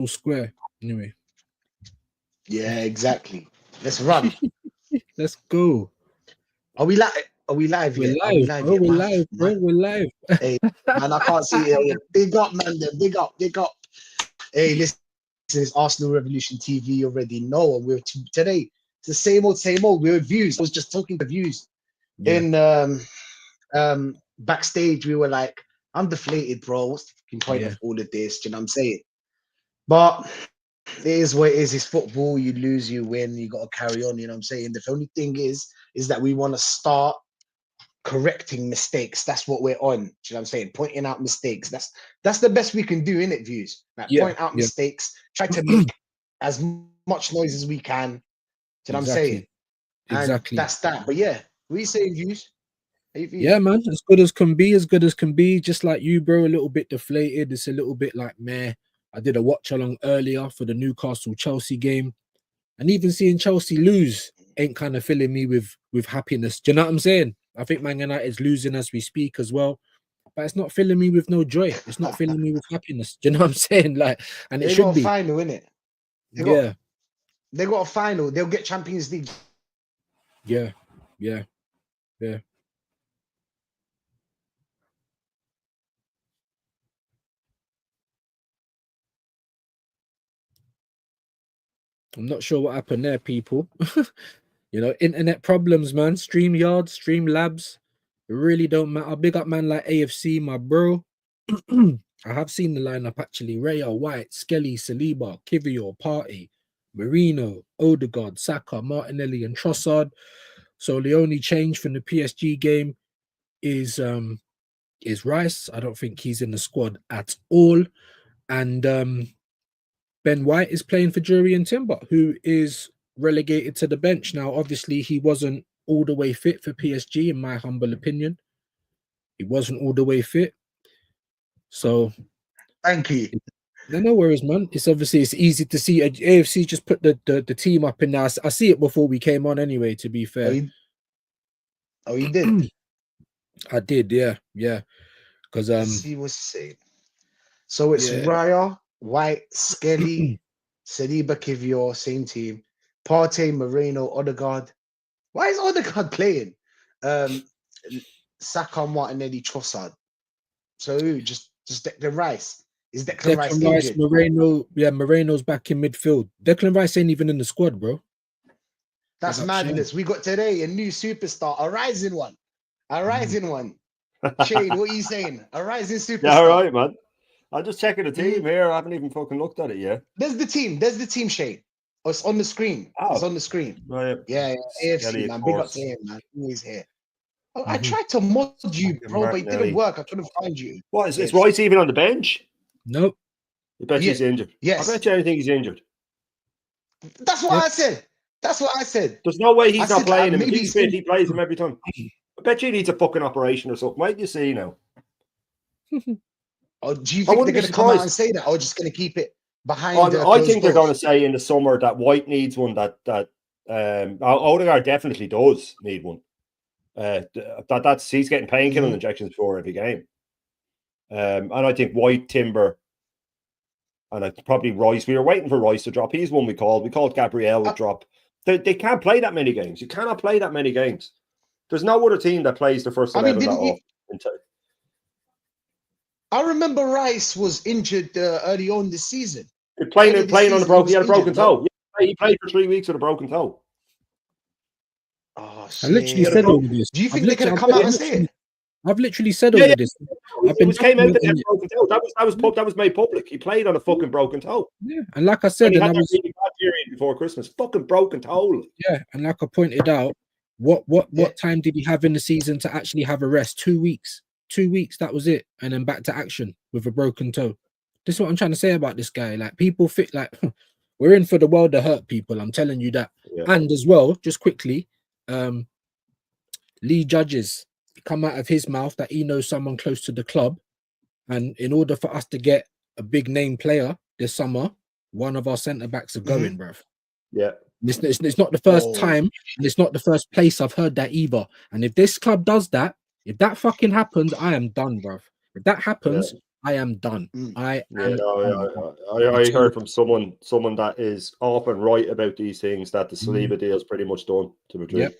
square. Anyway, Yeah, exactly. Let's run. let's go. Are we live? Are we live We're yet? Are we live, live bro. yet? We're live, bro. Man, We're live. hey, man, I can't see it. Big up, man. Big up, big up. Hey, listen, it's Arsenal Revolution TV. You already know. And today, it's the same old, same old. We're with views. I was just talking to views Yeah, in backstage. We were like, I'm deflated, bro. What's the fucking point yeah, of all of this? Do you know what I'm saying? But it is what it is. It's football. You lose, you win. You got to carry on. You know what I'm saying? The only thing is that we want to start correcting mistakes. That's what we're on. Do you know what I'm saying? Pointing out mistakes. That's the best we can do in it, views. Like yeah, point out yeah. mistakes, try to make as much noise as we can. Do you know what I'm saying? Exactly, And that's exactly. that. But yeah, we say views. Hey Yeah, views. man. As good as can be, as good as can be. Just like you, bro. A little bit deflated. It's a little bit like meh. I did a watch along earlier for the Newcastle Chelsea game, and even seeing Chelsea lose ain't kind of filling me with happiness. Do you know what I'm saying? I think Man United's losing as we speak as well, but it's not filling me with no joy. It's not filling me with happiness. Do you know what I'm saying? Like, and it They got should a be. final, innit? They got Yeah, they got a final. They'll get Champions League. yeah, yeah, yeah. I'm not sure what happened there, people. Internet problems, man. StreamYard, Streamlabs, it really don't matter. Big up man like AFC, my bro. I have seen the lineup actually. Raya, White, Skelly, Saliba, Kivior, Party, Marino, Odegaard, Saka, Martinelli, and Trossard. So the only change from the PSG game is Rice. I don't think he's in the squad at all. And Ben White is playing for Jurien Timber, who is relegated to the bench. Now, obviously, he wasn't all the way fit for PSG, in my humble opinion. He wasn't all the way fit. So, Thank you. no worries, man. It's easy to see. AFC just put the team up in there. I see it before we came on anyway, to be Oh, fair. you did. I did, yeah, yeah. Because, Let's see what's saying. So it's yeah. Raya, White, Skelly, Saliba, Kivior, same team. Partey, Moreno, Odegaard. Why is Odegaard playing? Um, Saka, Martinelli, Trossard. So who? Just Declan Rice. Is Declan Rice Declan Rice, injured? Moreno, yeah, Moreno's back in midfield. Declan Rice ain't even in the squad, bro. Big That's up Shane. madness. We got today a new superstar, a rising one, a rising one. Shane, what are you saying? A rising Yeah, all superstar. right, man. I'm just checking the team here. I haven't even fucking looked at it yet. There's the team. There's the team, Shane. Oh, it's on the screen. It's Oh, on the screen. right. Yeah, AFC, Skelly, of man. Big up to course. him, man. He's here. Oh, I Mhm. tried to mod you, Fucking bro, but it didn't Martinelli. work. I couldn't find you. What is AFC. Rice even on the bench? Nope. I bet Yeah, he's injured. I yes. bet you anything he's injured. That's what Yep. I said. That's what I said. There's no way I he's not said playing him. If maybe he's he's fit, in. he plays him every time. I bet you he needs a fucking operation or something. Wait, you see now. Or do you I think they're wouldn't be going to come out and surprised. say that, or just going to keep it behind I closed think they're going to doors? say in the summer that White needs one. That Odegaard definitely does need one. That's he's getting painkiller injections before every game. And I think White, Timber, and it's probably Rice. We were waiting for Rice to drop. He's one we called. We called Gabriel to drop. They can't play that many games. You cannot play that many games. There's no other team that plays the first 11 that often. I remember Rice was injured early on this season. Playing on a broken. He had a broken toe. Yeah, he played for 3 weeks with a broken toe. Oh, I literally said all of this. Do you think they're going to come out and say it? I've literally said all of this. It came out that he had a broken toe. That was made public. He played on a fucking broken toe. Yeah, and like I said, and he had that really bad period before Christmas. Fucking broken toe. Yeah, and like I pointed out, what time did he have in the season to actually have a rest? 2 weeks. 2 weeks, that was it, and then back to action with a broken toe. This is what I'm trying to say about this guy. Like, people fit like we're in for the world to hurt people. I'm telling you that. Yeah. And as well, just quickly, Lee Judges come out of his mouth that he knows someone close to the club, and in order for us to get a big name player this summer, one of our centre backs are going, bruv. Yeah. It's not the first time, and it's not the first place I've heard that either. And if this club does that, if that fucking happens, I am done, bruv. If that happens, I am done. Mm. I Yeah, am no, done. I heard from someone that is often right about these things that the Saliba deal is pretty much done to Madrid.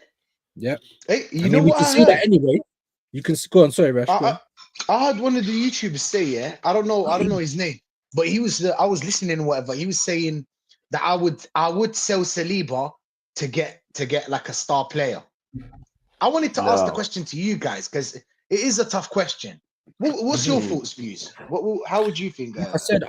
Yep. Hey, I you know mean, we what can I see that heard? anyway. You can go on. Sorry, Rash. Go I, on. I heard one of the YouTubers say, yeah, I don't know his name, but he was I was listening, whatever. He was saying that I would sell Saliba to get like a star player. I wanted to ask the No. question to you guys because it is a tough question. What's your thoughts, views? How would you think? Like I said,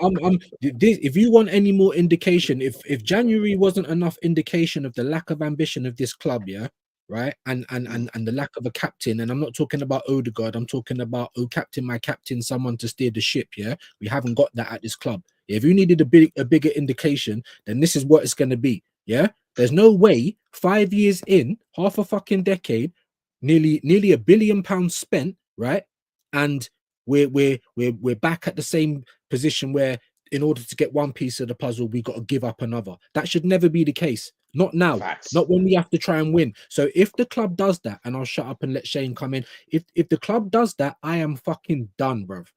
if you want any more indication, if January wasn't enough indication of the lack of ambition of this club, yeah, right, and the lack of a captain, and I'm not talking about Odegaard, I'm talking about captain, my captain, someone to steer the ship. Yeah, we haven't got that at this club. If you needed a bigger indication, then this is what it's going to be. Yeah, there's no way 5 years in, half a fucking decade, nearly £1 billion spent, right, and we're back at the same position where in order to get one piece of the puzzle we got to give up another. That should never be the case. Not now. Facts. Not when we have to try and win. So if the club does that, and I'll shut up and let Shane come in, if the club does that, I am fucking done, bruv.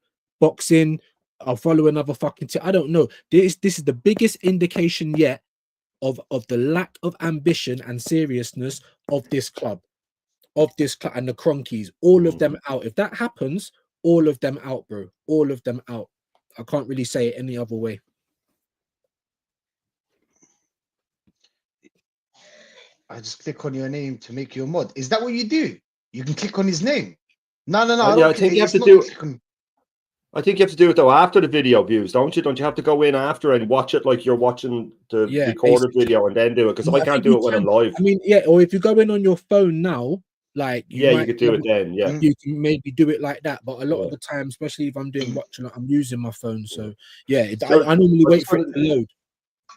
Boxing, I'll follow another fucking I don't know. This is the biggest indication yet of the lack of ambition and seriousness of this club, and the Cronkies, all of them out. If that happens, all of them out, bro. All of them out. I can't really say it any other way. I just click on your name to make you a mod. Is that what you do? You can click on his name. No. I Yeah, don't I think click, you have it's to not do. click on- I think you have to do it though after the video views, don't you? Don't you have to go in after and watch it like you're watching the Yeah, recorded video and then do it? Because I I can't think do you it when I'm can. live. I mean, yeah, or if you go in on your phone now, like you Yeah, you might could be do able it then. Yeah. Mm. you can maybe do it like that, but a lot Yeah. of the time, especially if I'm doing watching, I'm using my phone. So yeah, So, I normally I wait just for it wanted- to load.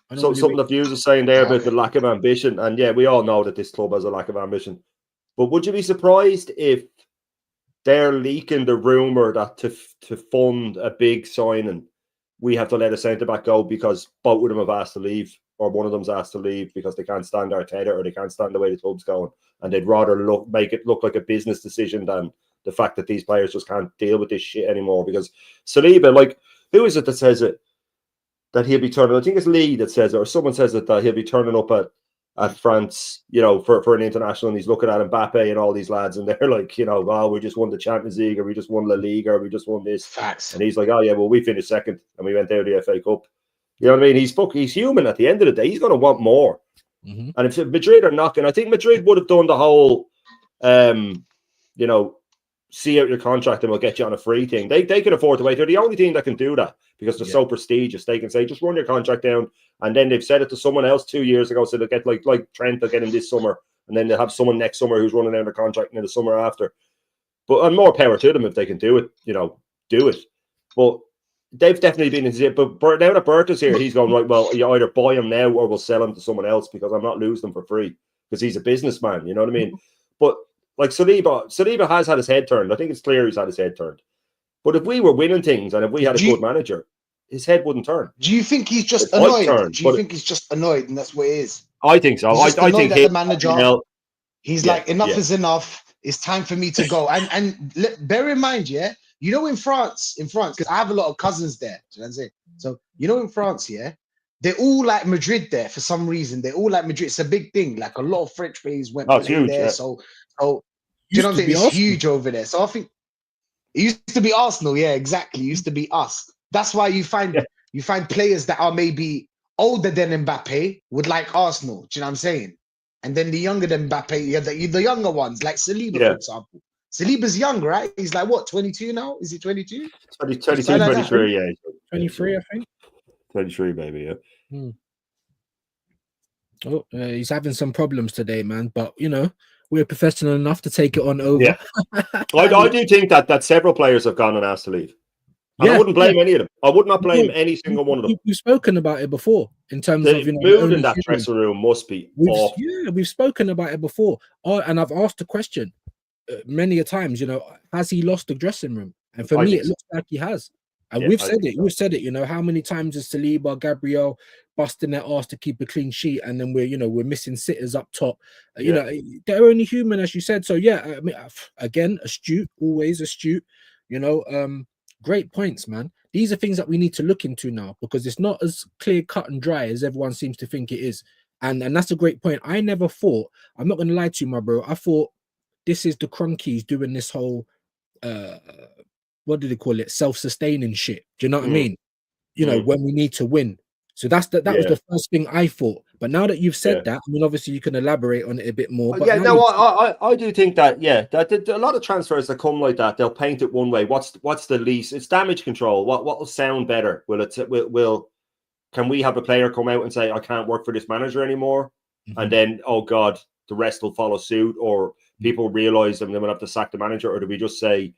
I So normally something wait. the views are saying there about the Okay. lack of ambition, and yeah, we all know that this club has a lack of ambition. But would you be surprised if they're leaking the rumor that to fund a big signing, we have to let a centre back go because both of them have asked to leave, or one of them's asked to leave because they can't stand Arteta or they can't stand the way the club's going, and they'd rather make it look like a business decision than the fact that these players just can't deal with this shit anymore. Because Saliba, like, who is it that says it? That he'll be turning, I think it's Lee that says it, or someone says it, that he'll be turning up at France, you know, for an international, and he's looking at Mbappe and all these lads, and they're like, you know, oh, we just won the Champions League, or we just won La Liga, or we just won this. Facts. And he's like, oh yeah, well, we finished second and we went out of the FA Cup. You know what I mean? He's human at the end of the day. He's going to want more. Mm-hmm. And if Madrid are knocking, I think Madrid would have done the whole, you know, see out your contract and we'll get you on a free thing. They can afford to wait. They're the only team that can do that because they're so prestigious. They can say, just run your contract down. And then they've said it to someone else 2 years ago. So they'll get like Trent, they'll get him this summer. And then they'll have someone next summer who's running out their contract in the summer after. But and more power to them if they can do it, you know, do it. But they've definitely been in. But now that Bert is here, he's going, right, well, you either buy him now or we'll sell him to someone else because I'm not losing them for free because he's a businessman. You know what I mean? But like Saliba has had his head turned. I think it's clear he's had his head turned. But if we were winning things and if we had a good manager, his head wouldn't turn. Do you think he's just It might annoyed? turn, Do you but think he's just annoyed and that's what it is? I think so. He's just I annoyed think at the manager. He's like, enough is enough. It's time for me to go. And bear in mind, yeah, you know, in France, because I have a lot of cousins there. Do you know what I'm saying? So, you know, in France, yeah, they're all like Madrid there for some reason. They're all like Madrid. It's a big thing. Like a lot of French players went it's play huge, there. yeah. So, do you know what I'm saying? It's huge over there. So I think it used to be Arsenal. Yeah, exactly. It used to be us. That's why you find players that are maybe older than Mbappe would like Arsenal. Do you know what I'm saying? And then the younger than Mbappe, you have the younger ones, like Saliba, for example. Saliba's young, right? He's like, what, 22 now? Is he 22? 22, Something like 23, yeah. 23, I think. 23, baby, yeah. Oh, he's having some problems today, man. But, you know, we're professional enough to take it on over. Yeah. I do think that several players have gone and asked to leave. And I wouldn't blame any of them. I would not blame any single one of them. We've spoken about it before in terms of, you know, mood in that dressing room must be awful. Yeah, we've spoken about it before. And I've asked the question many a times, you know, has he lost the dressing room? And for me, it looks like he has. And we've said it. We've said it. You know, how many times is Saliba, Gabriel busting their ass to keep a clean sheet, and then we're missing sitters up top. You know, they're only human, as you said. So yeah, I mean, again, astute, always astute. You know, Great points, man. These are things that we need to look into now because it's not as clear cut and dry as everyone seems to think it is. And that's a great point. I never thought, I'm not gonna lie to you, my bro. I thought this is the Cronkies doing this whole what do they call it? Self-sustaining shit. Do you know what I mean? You know, when we need to win. So that was the first thing I thought. But now that you've said that, I mean, obviously you can elaborate on it a bit more. But I do think that that a lot of transfers that come like that, they'll paint it one way. What's the least? It's damage control. What will sound better? Can we have a player come out and say I can't work for this manager anymore, and then oh god, the rest will follow suit, or people realize and then we'll have to sack the manager, or do we just say,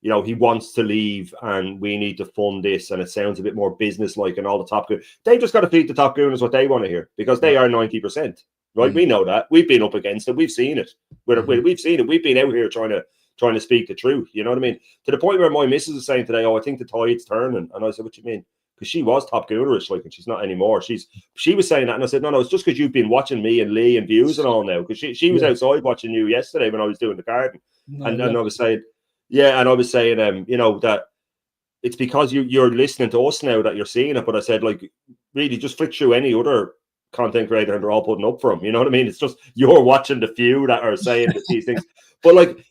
you know, he wants to leave and we need to fund this, and it sounds a bit more business-like, and all the top goon. They just got to feed the top goon is what they want to hear, because they are 90%. Right? We know that. We've been up against it. We've seen it. We've seen it. We've been out here trying to speak the truth. You know what I mean? To the point where my missus is saying today, oh, I think the tide's turning. And I said, what do you mean? Because she was top goonerish, like, and she's not anymore. She was saying that, and I said, no, it's just because you've been watching me and Lee and Views and all now. Because she was outside watching you yesterday when I was doing the garden. And I was saying, and I was saying, you know, that it's because you're listening to us now that you're seeing it. But I said, like, really, just flick through any other content creator and they're all putting up for him. You know what I mean? It's just you're watching the few that are saying these things. But like,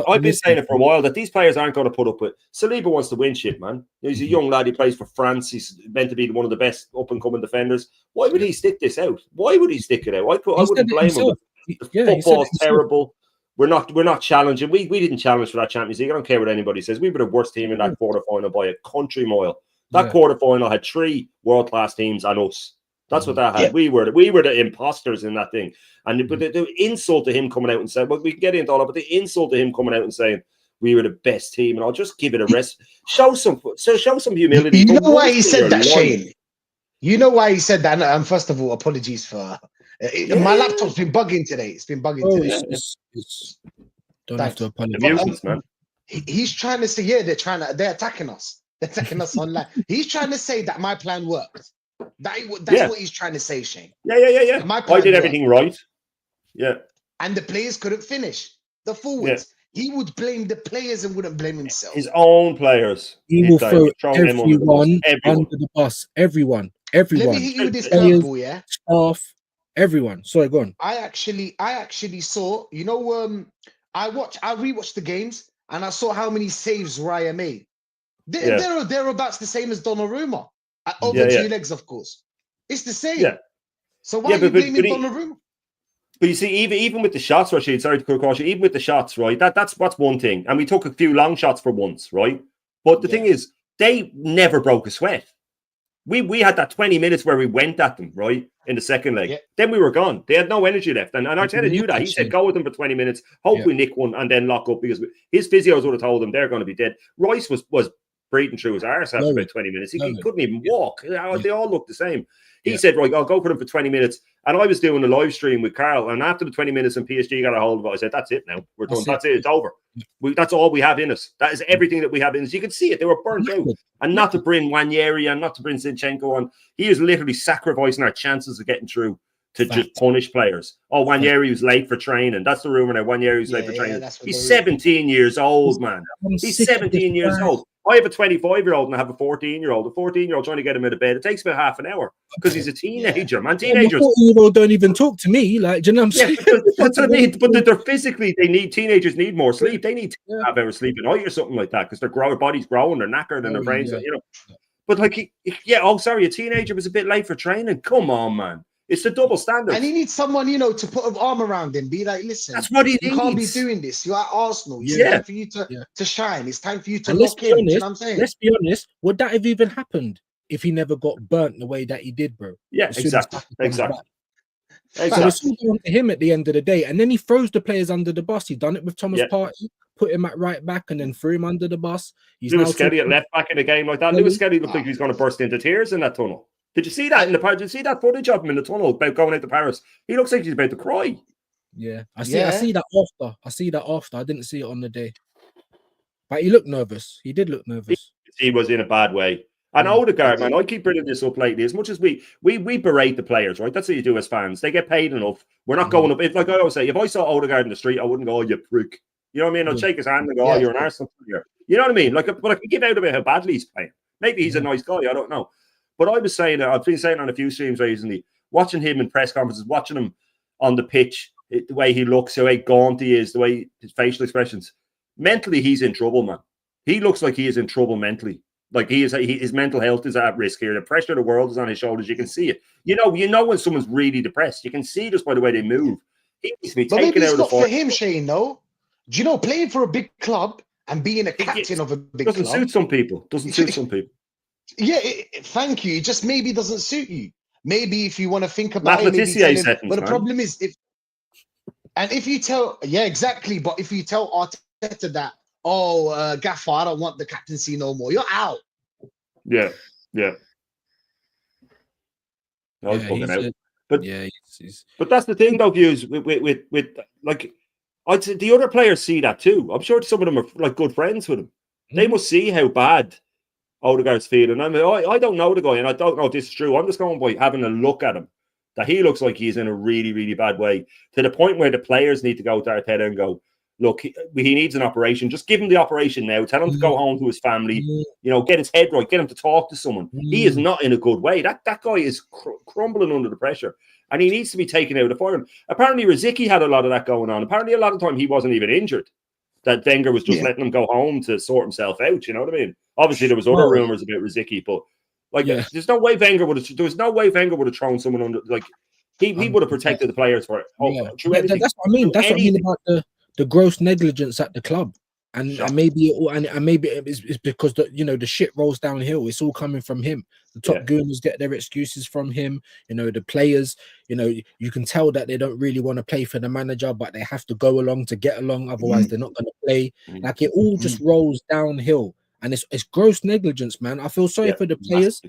I've been saying it for a while that these players aren't going to put up with. Saliba wants to win shit, man. He's a young lad. He plays for France. He's meant to be one of the best up and coming defenders. Why would he stick this out? Why would he stick it out? I wouldn't blame him. The football's terrible. We're not challenging. We didn't challenge for that Champions League. I don't care what anybody says. We were the worst team in that quarterfinal by a country mile. That quarterfinal had 3 world-class teams and us. That's what that had. We were the imposters in that thing. And but the insult to him coming out and saying, well, we can get into all that, but the insult to him coming out and saying we were the best team, and I'll just give it a rest. Show some humility. You know why he said that, Shane? You know why he said that? And first of all, apologies for my laptop's been bugging today. It's been bugging today. Don't have to apologize. Man. He's trying to say, they're attacking us. They're attacking us online. He's trying to say that my plan worked. That's what he's trying to say, Shane. Yeah. I did everything right. Yeah. And the players couldn't finish. The forwards. Yeah. He would blame the players and wouldn't blame himself. His own players. He will throw everyone under the bus. Everyone. Let me hit you with this curveball, yeah? Staff, everyone. Sorry, go on. I actually saw, you know, I rewatched the games and I saw how many saves Raya made. They're about the same as Donnarumma. Over 2 legs, of course. It's the same. Yeah. So why are you blaming Donnarumma? But you see, even with the shots, Rashid, sorry to cut across you, even with the shots, right? That's one thing. And we took a few long shots for once, right? But the thing is, they never broke a sweat. We had that 20 minutes where we went at them, right? In the second leg. Yeah. Then we were gone. They had no energy left. And Arteta knew that. He said, go with them for 20 minutes, hope we nick one and then lock up, because his physios would have told them they're going to be dead. Rice was breathing through his arse after about 20 minutes. He couldn't even walk. They all looked the same. He said, right, I'll go for them for 20 minutes. And I was doing a live stream with Carl. And after the 20 minutes and PSG got a hold of it, I said, that's it now. We're done. That's it. It's over. That's all we have in us. That is everything that we have in us. You can see it. They were burnt out. And not to bring Wanyeri and not to bring Zinchenko on. He is literally sacrificing our chances of getting through to just punish players. Oh, Wanyeri was late for training. That's the rumor now. Wanyeri was late for training. He's 17 years old, man. He's 17 years old. I have a 25-year-old and I have a 14-year-old. A 14-year-old trying to get him out of bed. It takes about half an hour because he's a teenager, man. Teenagers. 14-year-old don't even talk to me. Like, do you know what I'm saying? That's what I mean. But they're physically, teenagers need more sleep. They need to have hours sleep a night or something like that because their body's growing, they're knackered, and their brains, you know. But like, a teenager was a bit late for training. Come on, man. It's the double standard. And he needs someone, you know, to put an arm around him. Be like, listen, that's what he needs. You can't be doing this. You're at Arsenal. It's time for you to shine. It's time for you to lock in. Honest, you know what I'm saying? Let's be honest. Would that have even happened if he never got burnt the way that he did, bro? Yeah, exactly. So it's all down to him at the end of the day. And then he throws the players under the bus. He done it with Thomas Partey, put him at right back and then threw him under the bus. Lewis Skelly at left back in a game like that. Lewis Skelly looked like he was going to burst into tears in that tunnel. Did you see that Did you see that footage of him in the tunnel about going out to Paris? He looks like he's about to cry. Yeah, I see that after. I didn't see it on the day. But he looked nervous. He did look nervous. He was in a bad way. And Odegaard, man, I keep bringing this up lately. As much as we berate the players, right? That's what you do as fans. They get paid enough. We're not going up. Like I always say, if I saw Odegaard in the street, I wouldn't go, oh, you prick. You know what I mean? I'll Yeah. shake his hand and go, "Oh, Yeah. you're an Arsenal player." You know what I mean? Like, but I can give out about how badly he's playing. Maybe he's a nice guy. I don't know. But I was saying, I've been saying on a few streams recently, watching him in press conferences, watching him on the pitch, the way he looks, the way gaunt he is, the way his facial expressions. Mentally, he's in trouble, man. He looks like he is in trouble mentally. Like his mental health is at risk here. The pressure of the world is on his shoulders. You can see it. You know when someone's really depressed. You can see just by the way they move. He needs to be But taken maybe out it's of the not for form. him, Shane, though. Do you know, playing for a big club and being a captain of a big Doesn't club suit some people. Doesn't suit some people. Yeah, thank you. It just maybe doesn't suit you. Maybe if you want to think Matt about it, maybe tell Letizia him. settings, But the man. problem is if you tell, yeah, exactly. But if you tell Arteta that, Gaffer, I don't want the captaincy no more, you're out. Yeah. I was Yeah, bugging out. he's But yeah, he's But that's the thing, though, views with like, I'd say the other players see that too. I'm sure some of them are like good friends with him. They must see how bad Odegaard's feeling. I mean, I don't know the guy, and I don't know if this is true. I'm just going by having a look at him. That he looks like he's in a really, really bad way, to the point where the players need to go to Arteta and go, look, he needs an operation. Just give him the operation now. Tell him to go home to his family. You know, get his head right. Get him to talk to someone. He is not in a good way. That guy is crumbling under the pressure, and he needs to be taken out of the fire. Apparently, Rosicky had a lot of that going on. Apparently, a lot of the time he wasn't even injured. That Wenger was just letting him go home to sort himself out. You know what I mean? Obviously, there was other rumors about Rosicky, but like, there's no way Wenger would have. There was no way Wenger would have thrown someone under. Like, he would have protected the players for it. Through anything. That's what I mean. That's what I mean about the gross negligence at the club, and maybe it's because the shit rolls downhill. It's all coming from him. The top gooners get their excuses from him. The players. You can tell that they don't really want to play for the manager, but they have to go along to get along. Otherwise, they're not going to play. Like, it all just rolls downhill, and it's gross negligence, man. I feel sorry for the players.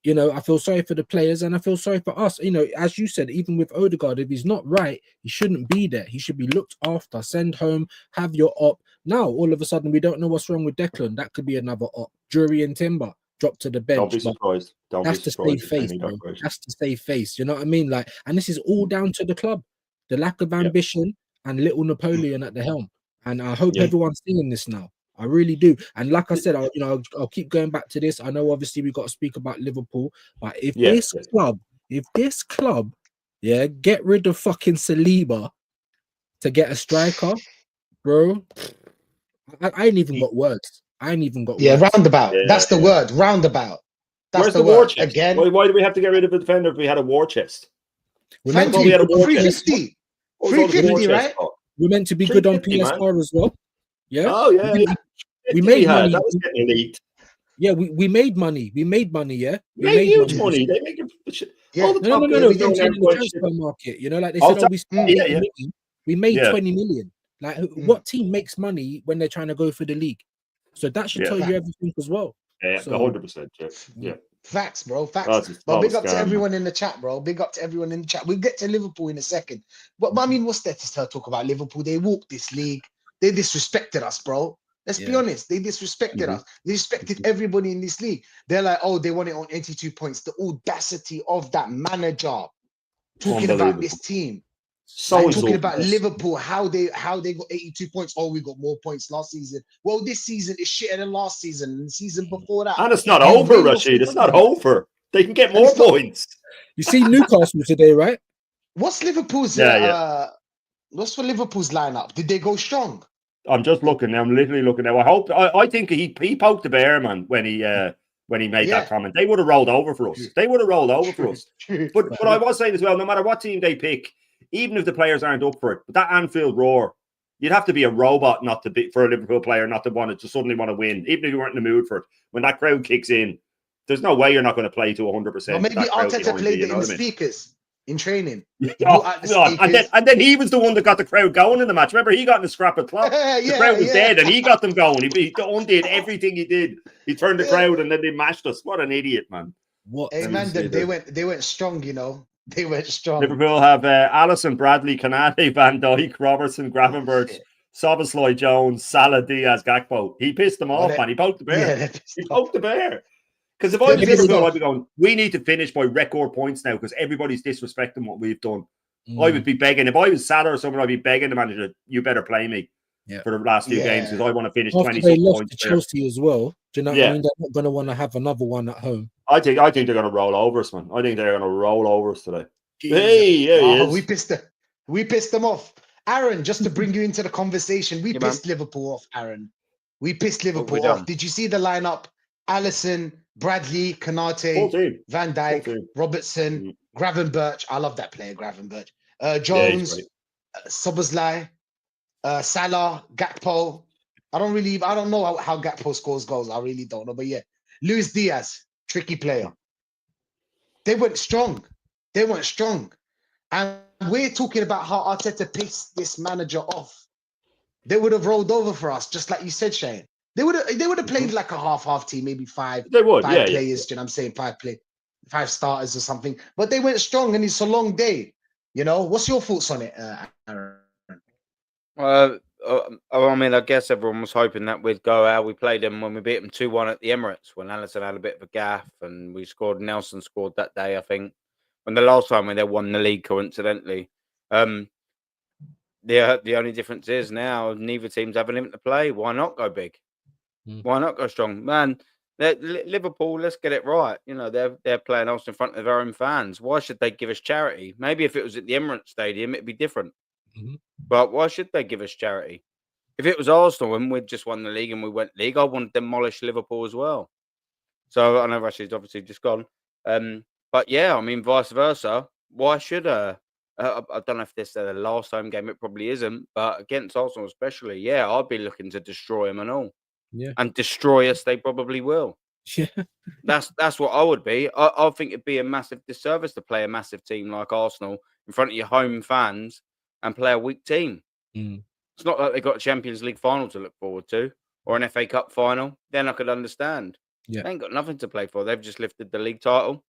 I feel sorry for the players, and I feel sorry for us. As you said, even with Odegaard, if he's not right, he shouldn't be there. He should be looked after, send home, have your op. Now, all of a sudden, we don't know what's wrong with Declan. That could be another op. Jury and Timber drop to the bench. Don't be surprised. That's to save face, bro. That's to save face. You know what I mean? Like, and this is all down to the club, the lack of ambition, and little Napoleon at the helm. And I hope everyone's seeing this now. I really do. And like I said, I'll keep going back to this. I know obviously we got to speak about Liverpool, but if this club, get rid of fucking Saliba to get a striker, bro, I ain't even got words. Roundabout. That's the word. Roundabout. That's Where's the war word. chest? Again. Why do we have to get rid of a defender if we had a war chest? We're meant to be good on 350. 350, right? We're meant to be good on PS4 as well. Yeah. Oh yeah. We made money. That was getting elite. Yeah, we made money. We made money. Yeah, we made huge money. They make all the no. We didn't in the transfer market. Like they said, we made 20 million. Like, what team makes money when they're trying to go for the league? So that should tell you everything as well. Yeah, 100%. Yeah. Facts, bro. Facts. But big up to everyone in the chat, bro. Big up to everyone in the chat. We'll get to Liverpool in a second. But I mean, what's there to talk about Liverpool? They walked this league. They disrespected us, bro. Let's be honest. They disrespected us. They respected everybody in this league. They're like, they want it on 82 points. The audacity of that manager talking about this team. Talking about Liverpool, how they got 82 points. We got more points last season. Well, this season is shitter than last season and the season before that. And it's not over, Rashid. It's not over. They can get more points. You see Newcastle today, right? What's Liverpool's what's for Liverpool's lineup? Did they go strong? I'm just looking now. I'm literally looking now. I think he poked the bear, man, when he made that comment. They would have rolled over for us. But I was saying as well, no matter what team they pick, even if the players aren't up for it, but that Anfield roar, you'd have to be a robot not to be for a Liverpool player not to suddenly want to win, even if you weren't in the mood for it. When that crowd kicks in, there's no way you're not going to play to 100%. Well, maybe Arteta played it in the speakers in training. And then he was the one that got the crowd going in the match. Remember, he got in the scrap of clock. The crowd was dead, and he got them going. He undid everything he did. He turned the crowd, and then they mashed us. What an idiot, man! Hey, man, they went strong. They went strong. Liverpool have Alisson, Bradley, Kanate, Van Dijk, Robertson, Gravenberch, Szoboszlai, Jones, Salah, Diaz, Gakpo. He pissed them off, man. He poked the bear. He poked the bear. Because if I was Liverpool, I'd be going, we need to finish by record points now because everybody's disrespecting what we've done. I would be begging. If I was Salah or someone, I'd be begging the manager, you better play me. Yeah. for the last few games because I want to finish After 20 they something lost points to there. Chelsea as well, do you know what I Yeah. mean? They're not going to want to have another one at home. I think they're going to roll over us, man. I think they're going to roll over us today. Jesus. Hey, there he is. We pissed them off. Aaron, just to bring you into the conversation, we pissed Liverpool off, Aaron. We pissed Liverpool off. Did you see the lineup? Allison, Bradley, Full Kanate, team. Van Full Dijk, team. Robertson, Gravenberch. I love that player, Gravenberch. Yeah, he's Jones, great. Soboslai, Salah, Gakpo. I don't know how Gakpo scores goals. I really don't know. But yeah, Luis Diaz, tricky player. They went strong. And we're talking about how Arteta pissed this manager off. They would have rolled over for us, just like you said, Shane. They would have played like a half team, maybe five players. Yeah. Do you know what I'm saying? Five starters or something. But they went strong, and it's a long day. You know, what's your thoughts on it, Aaron? I mean, I guess everyone was hoping that we'd go out. We played them when we beat them 2-1 at the Emirates when Alisson had a bit of a gaff, and we scored. Nelson scored that day, I think. When the last time when they won the league, coincidentally. The only difference is now neither team's have a limit to play. Why not go big? Why not go strong, man? Liverpool, let's get it right. You know, they're playing us in front of their own fans. Why should they give us charity? Maybe if it was at the Emirates Stadium, it'd be different. But why should they give us charity? If it was Arsenal and we'd just won the league and we went league, I want to demolish Liverpool as well. So I know Rashid's obviously just gone. But yeah, I mean, vice versa. Why should I don't know if this is the last home game. It probably isn't. But against Arsenal especially, yeah, I'd be looking to destroy them and all. Yeah. And destroy us, they probably will. Yeah. That's what I would be. I think it'd be a massive disservice to play a massive team like Arsenal in front of your home fans and play a weak team. It's not like they got a Champions League final to look forward to or an FA Cup final. Then I could understand. Yeah. They ain't got nothing to play for. They've just lifted the league title.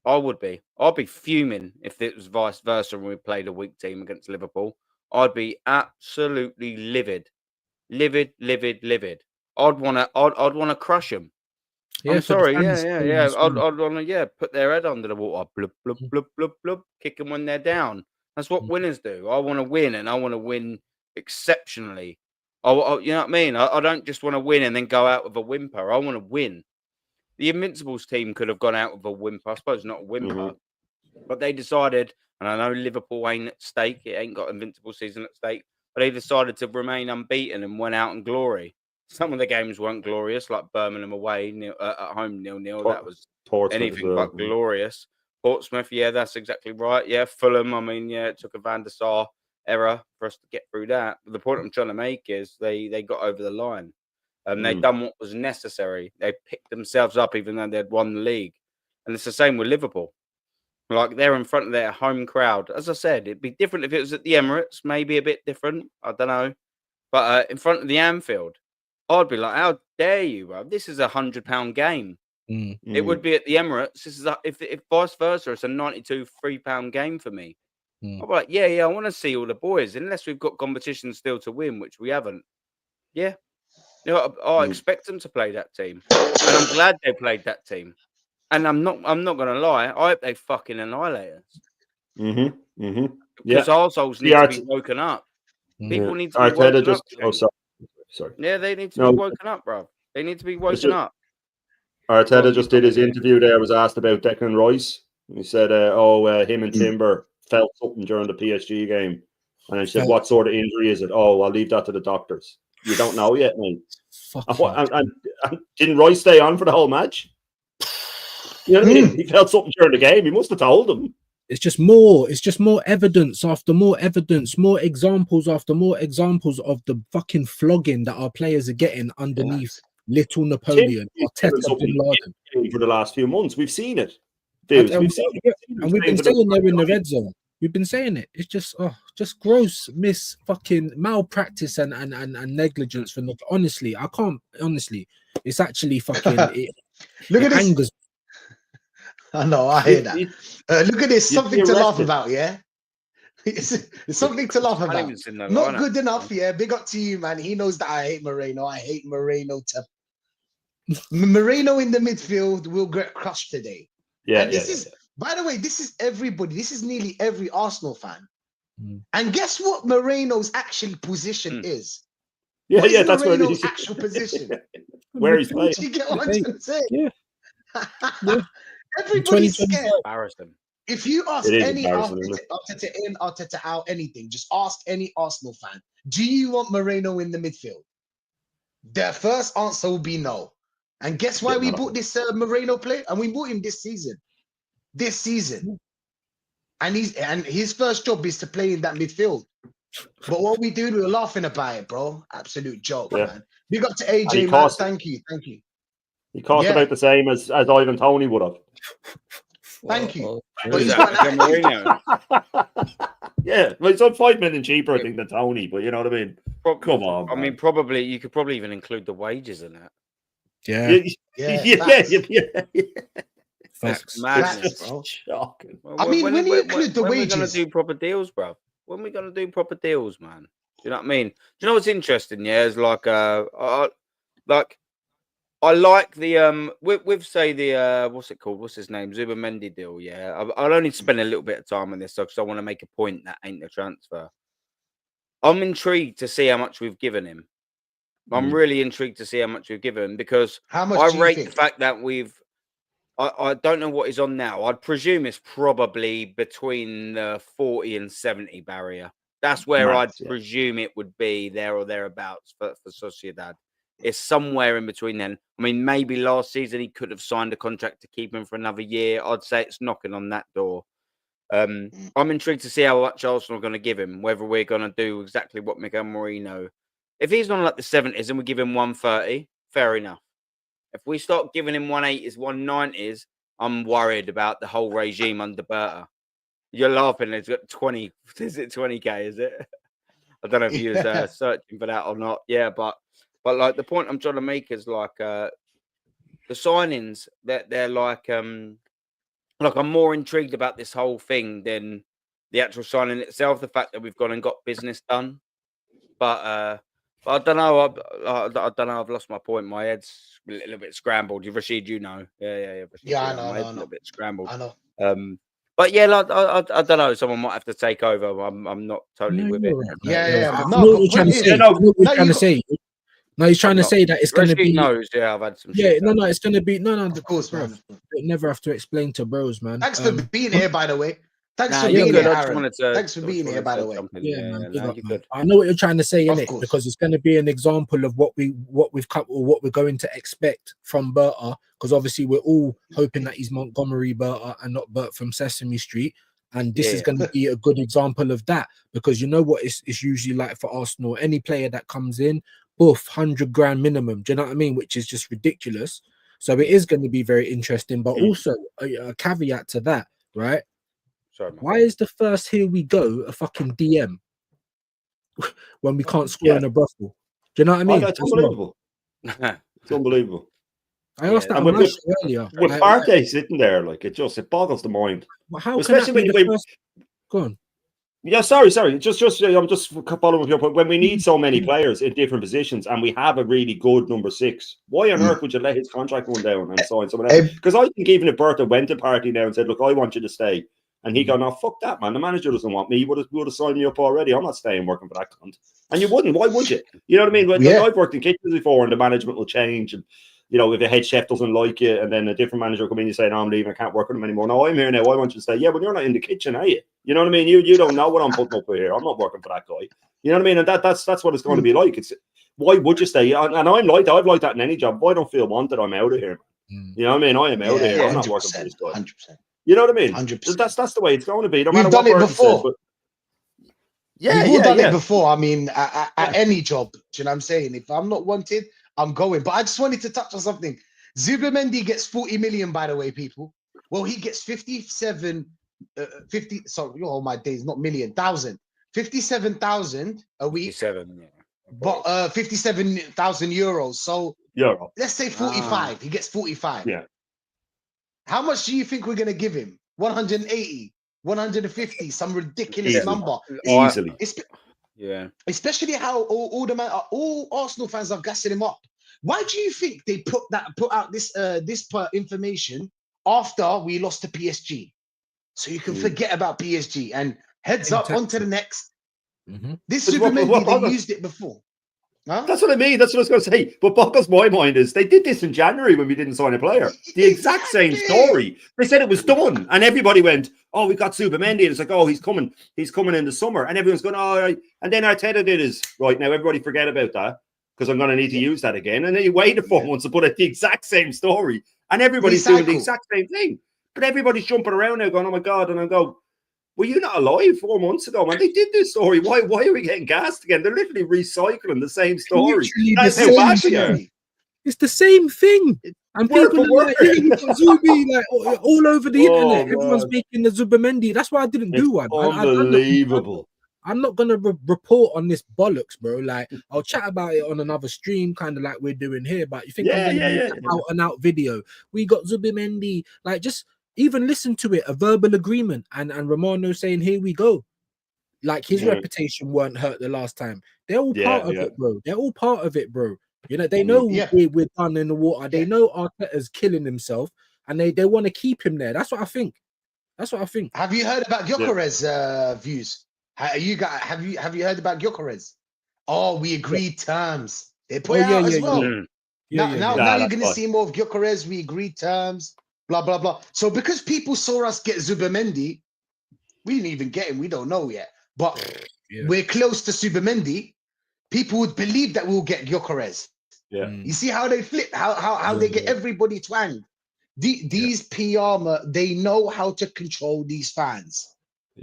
I'd be fuming if it was vice versa and we played a weak team against Liverpool. I'd be absolutely livid. I'd want to crush them. Yeah, I'm sorry. fans, Yeah. I'd want to put their head under the water, blub blub blub blub blub, kick them when they're down. That's what winners do. I want to win, and I want to win exceptionally. You know what I mean? I don't just want to win and then go out with a whimper. I want to win. The Invincibles team could have gone out with a whimper. I suppose not a whimper, but they decided, and I know Liverpool ain't at stake. It ain't got Invincible season at stake, but they decided to remain unbeaten and went out in glory. Some of the games weren't glorious, like Birmingham away, at home 0-0. That was anything but glorious. Portsmouth, yeah, that's exactly right. Yeah, Fulham, I mean, yeah, it took a Van der Sar error for us to get through that. But the point I'm trying to make is they got over the line. They'd done what was necessary. They picked themselves up even though they'd won the league. And it's the same with Liverpool. Like, they're in front of their home crowd. As I said, it'd be different if it was at the Emirates, maybe a bit different. I don't know. But in front of the Anfield, I'd be like, how dare you, bro? This is £100 game. It would be at the Emirates. This is if vice versa, it's a £92 £3 game for me. I'd be like, yeah, I want to see all the boys, unless we've got competition still to win, which we haven't. Yeah. You know, I expect them to play that team. And I'm glad they played that team. And I'm not gonna lie, I hope they fucking annihilate us. Because arseholes need to be woken up. People need to be woken up. Sorry. Yeah, they need to be woken up, bro. They need to be woken up. Arteta just did his interview there, was asked about Declan Rice. He said, him and Timber felt something during the PSG game. And I said, what sort of injury is it? Oh, I'll leave that to the doctors. You don't know yet, mate. And didn't Rice stay on for the whole match? You know what I mean? He felt something during the game. He must have told them. It's just more evidence after more evidence, more examples after more examples of the fucking flogging that our players are getting underneath little Napoleon, Arteta, Bin Laden. For the last few months. We've seen it. We've seen it. And we've been saying they're in the red zone. We've been saying it. It's just gross fucking malpractice and negligence for not. Honestly, I can't. Honestly, it's actually fucking. Look at this. Angers. I know. I hear that. Look at this. Something to laugh about. Yeah. It's something to laugh about. Not good enough. Yeah. Big up to you, man. He knows that I hate Moreno. I hate Moreno. Moreno in the midfield will get crushed today. Yeah. And this is. By the way, this is everybody. This is nearly every Arsenal fan. And guess what Moreno's actual position is? Yeah, What yeah, is that's where Moreno's he's actual position? where he's playing. Do you get what I'm trying to say? Yeah. Yeah. Everybody's 2025. scared. Embarrassing. If you ask It is any embarrassing, isn't Arteta in, Arteta out, anything, just ask any Arsenal fan, do you want Moreno in the midfield? Their first answer will be no. And guess why Yeah, we no. bought this Moreno player? And we bought him this season. This season. And his first job is to play in that midfield. But what we do, we're laughing about it, bro. Absolute joke, Yeah. man. Big up to And he AJ, man. cost- Thank you. Thank you. He cost Yeah. about the same as Ivan Toney would have. Thank you. Oh, But he's Who's got that? an Mourinho. Yeah, well, it's on 5 million cheaper, I think, than Tony, but you know what I mean? Come on, I mean, probably you could probably even include the wages in that. yeah. Yeah. Facts. It's madness, Facts. bro. Shocking. I mean, when you include the when we're gonna wages- do proper deals, bro? When we gonna do proper deals, man? Do you know what I mean? Do you know what's interesting? Yeah, is like I like the with say the what's it called? What's his name? Zubimendi deal. Yeah, I'll only spend a little bit of time on this because I want to make a point that ain't the transfer. I'm intrigued to see how much we've given him. I'm really intrigued to see how much we've given him because How much I do you rate think? the fact that I don't know what he's on now. I'd presume it's probably between the 40 and 70 barrier. That's where Max, I'd yeah. presume it would be there or thereabouts for Sociedad. It's somewhere in between then. I mean, maybe last season he could have signed a contract to keep him for another year. I'd say it's knocking on that door. I'm intrigued to see how much Arsenal are going to give him, whether we're going to do exactly what Miguel Moreno. If he's on like the 70s and we give him 130, fair enough. If we start giving him 180s, 190s, I'm worried about the whole regime under Berta. You're laughing. It's got 20. Is it 20K? Is it? I don't know if you was searching for that or not. Yeah, but like the point I'm trying to make is like the signings that they're like I'm more intrigued about this whole thing than the actual signing itself. The fact that we've gone and got business done, but I don't know. I don't know. I've lost my point. My head's a little bit scrambled. Rashid, you know. Yeah. Rashid, Yeah, I you know, My I head's a know. little bit scrambled. I know. But yeah, like, I don't know. Someone might have to take over. I'm not totally No, with you're it. right, Yeah, mate. yeah, I but know no, what but you're trying to point say. is- I know what No, you're trying you to say. No, he's trying I'm to not. say that it's going to Rashid be. knows. Yeah, I've had some Yeah, shit. no, it's going to be. No, Of course, bro. man. You never have to explain to bros, man. Thanks for being here, by the way. Thanks Nah, for you're being good. here, I just Aaron. wanted to. Thanks for being here, by the way. Yeah, man. Yeah, Big no, up, you're man. good. I know what you're trying to say, Of innit? course. Because it's going to be an example of what we've come or what we're going to expect from Berta. Because obviously we're all hoping that he's Montgomery Berta and not Bert from Sesame Street. And this is Yeah. going to be a good example of that, because you know what it's usually like for Arsenal. Any player that comes in, boof, 100 grand minimum. Do you know what I mean? Which is just ridiculous. So it is going to be very interesting. But also a caveat to that, right? Sorry, man. Why is the first here we go a fucking DM when we can't score in a brothel? Do you know what I mean? It's As well. unbelievable. It's unbelievable. I asked that And on my with show earlier. Partey sitting there, like it boggles the mind. How Especially can that be when the first? Go on. Yeah, sorry. Just I'm just following with your point. When we need so many players in different positions and we have a really good number 6, why on earth would you let his contract run down and sign someone else? Because I think even if Berta went to Partey now and said, "Look, I want you to stay," and he gone, "No, fuck that, man. The manager doesn't want me. He would have signed me up already. I'm not staying working for that cunt." And you wouldn't. Why would you? You know what I mean? Like, Yeah. I've worked in kitchens before, and the management will change and. You know, if the head chef doesn't like you and then a different manager will come in and say, "No, I'm leaving, I can't work with him anymore." "No, I'm here now. I want you to stay." "Yeah, but you're not in the kitchen, are you?" You know what I mean? You don't know what I'm putting up with here. I'm not working for that guy. You know what I mean? And that's what it's going to be like. It's why would you stay? And I'm like that. I've liked that in any job. If I don't feel wanted, I'm out of here. You know what I mean? I am out of here. I'm not working for this guy. 100%. You know what I mean? 100%. That's the way it's going to be. No We've matter done what it Bertie before. says, but We've all done it before. I mean, at any job. Do you know what I'm saying? If I'm not wanted, I'm going. But I just wanted to touch on something. Zubimendi gets 40 million, by the way, people. Well, he gets 50. Sorry, oh my days, not million, 57,000 a week. 57. Yeah. But 57,000 euros. So Euro. let's say 45. He gets 45. Yeah. How much do you think we're gonna give him? 180, 150, some ridiculous Easily. number. Easily. Yeah. Especially how all Arsenal fans are gassing him up. Why do you think they put out this information after we lost to PSG? So you can forget about PSG and heads up onto the next. This Zubimendi, they used it before. Huh? That's what I mean. That's what I was going to say. But boggles my mind is they did this in January when we didn't sign a player. The exact same story. They said it was done, and everybody went, "Oh, we got Zubamendi." And it's like, "Oh, he's coming in the summer," and everyone's going, "Oh," right. And then Arteta did his right now. Everybody forget about that because I'm going to need to use that again. And then he waited 4 months to put out the exact same story, and everybody's doing the exact same thing. But everybody's jumping around now, going, "Oh my god!" And I go, were you not alive 4 months ago, man? They did this story. Why are we getting gassed again? They're literally recycling the same story. That's how bad we are. It's the same thing. And people are like, yeah, you got Zubi like all over the internet. Everyone's making the Zubamendi. That's why I didn't do one. Unbelievable. I'm not gonna report on this bollocks, bro. Like, I'll chat about it on another stream, kind of like we're doing here. But you think I'm gonna make an out and out video? We got Zubamendi. Like, just even listen to it, a verbal agreement, and Romano saying, "Here we go." Like, his reputation weren't hurt the last time. They're all part of it, bro. They're all part of it, bro. You know, they know we're done in the water. They know Arteta's killing himself, and they want to keep him there. That's what I think. Have you heard about Gyökeres views? Have you heard about Gyökeres? Oh, we agreed terms. They put it out as well. Now you're gonna see more of Gyökeres. We agreed terms. Blah blah blah. So because people saw us get Zubamendi, we didn't even get him. We don't know yet, but we're close to Zubamendi. People would believe that we'll get Gyökeres. Yeah. You see how they flip, how they get everybody twanged. These PR, they know how to control these fans.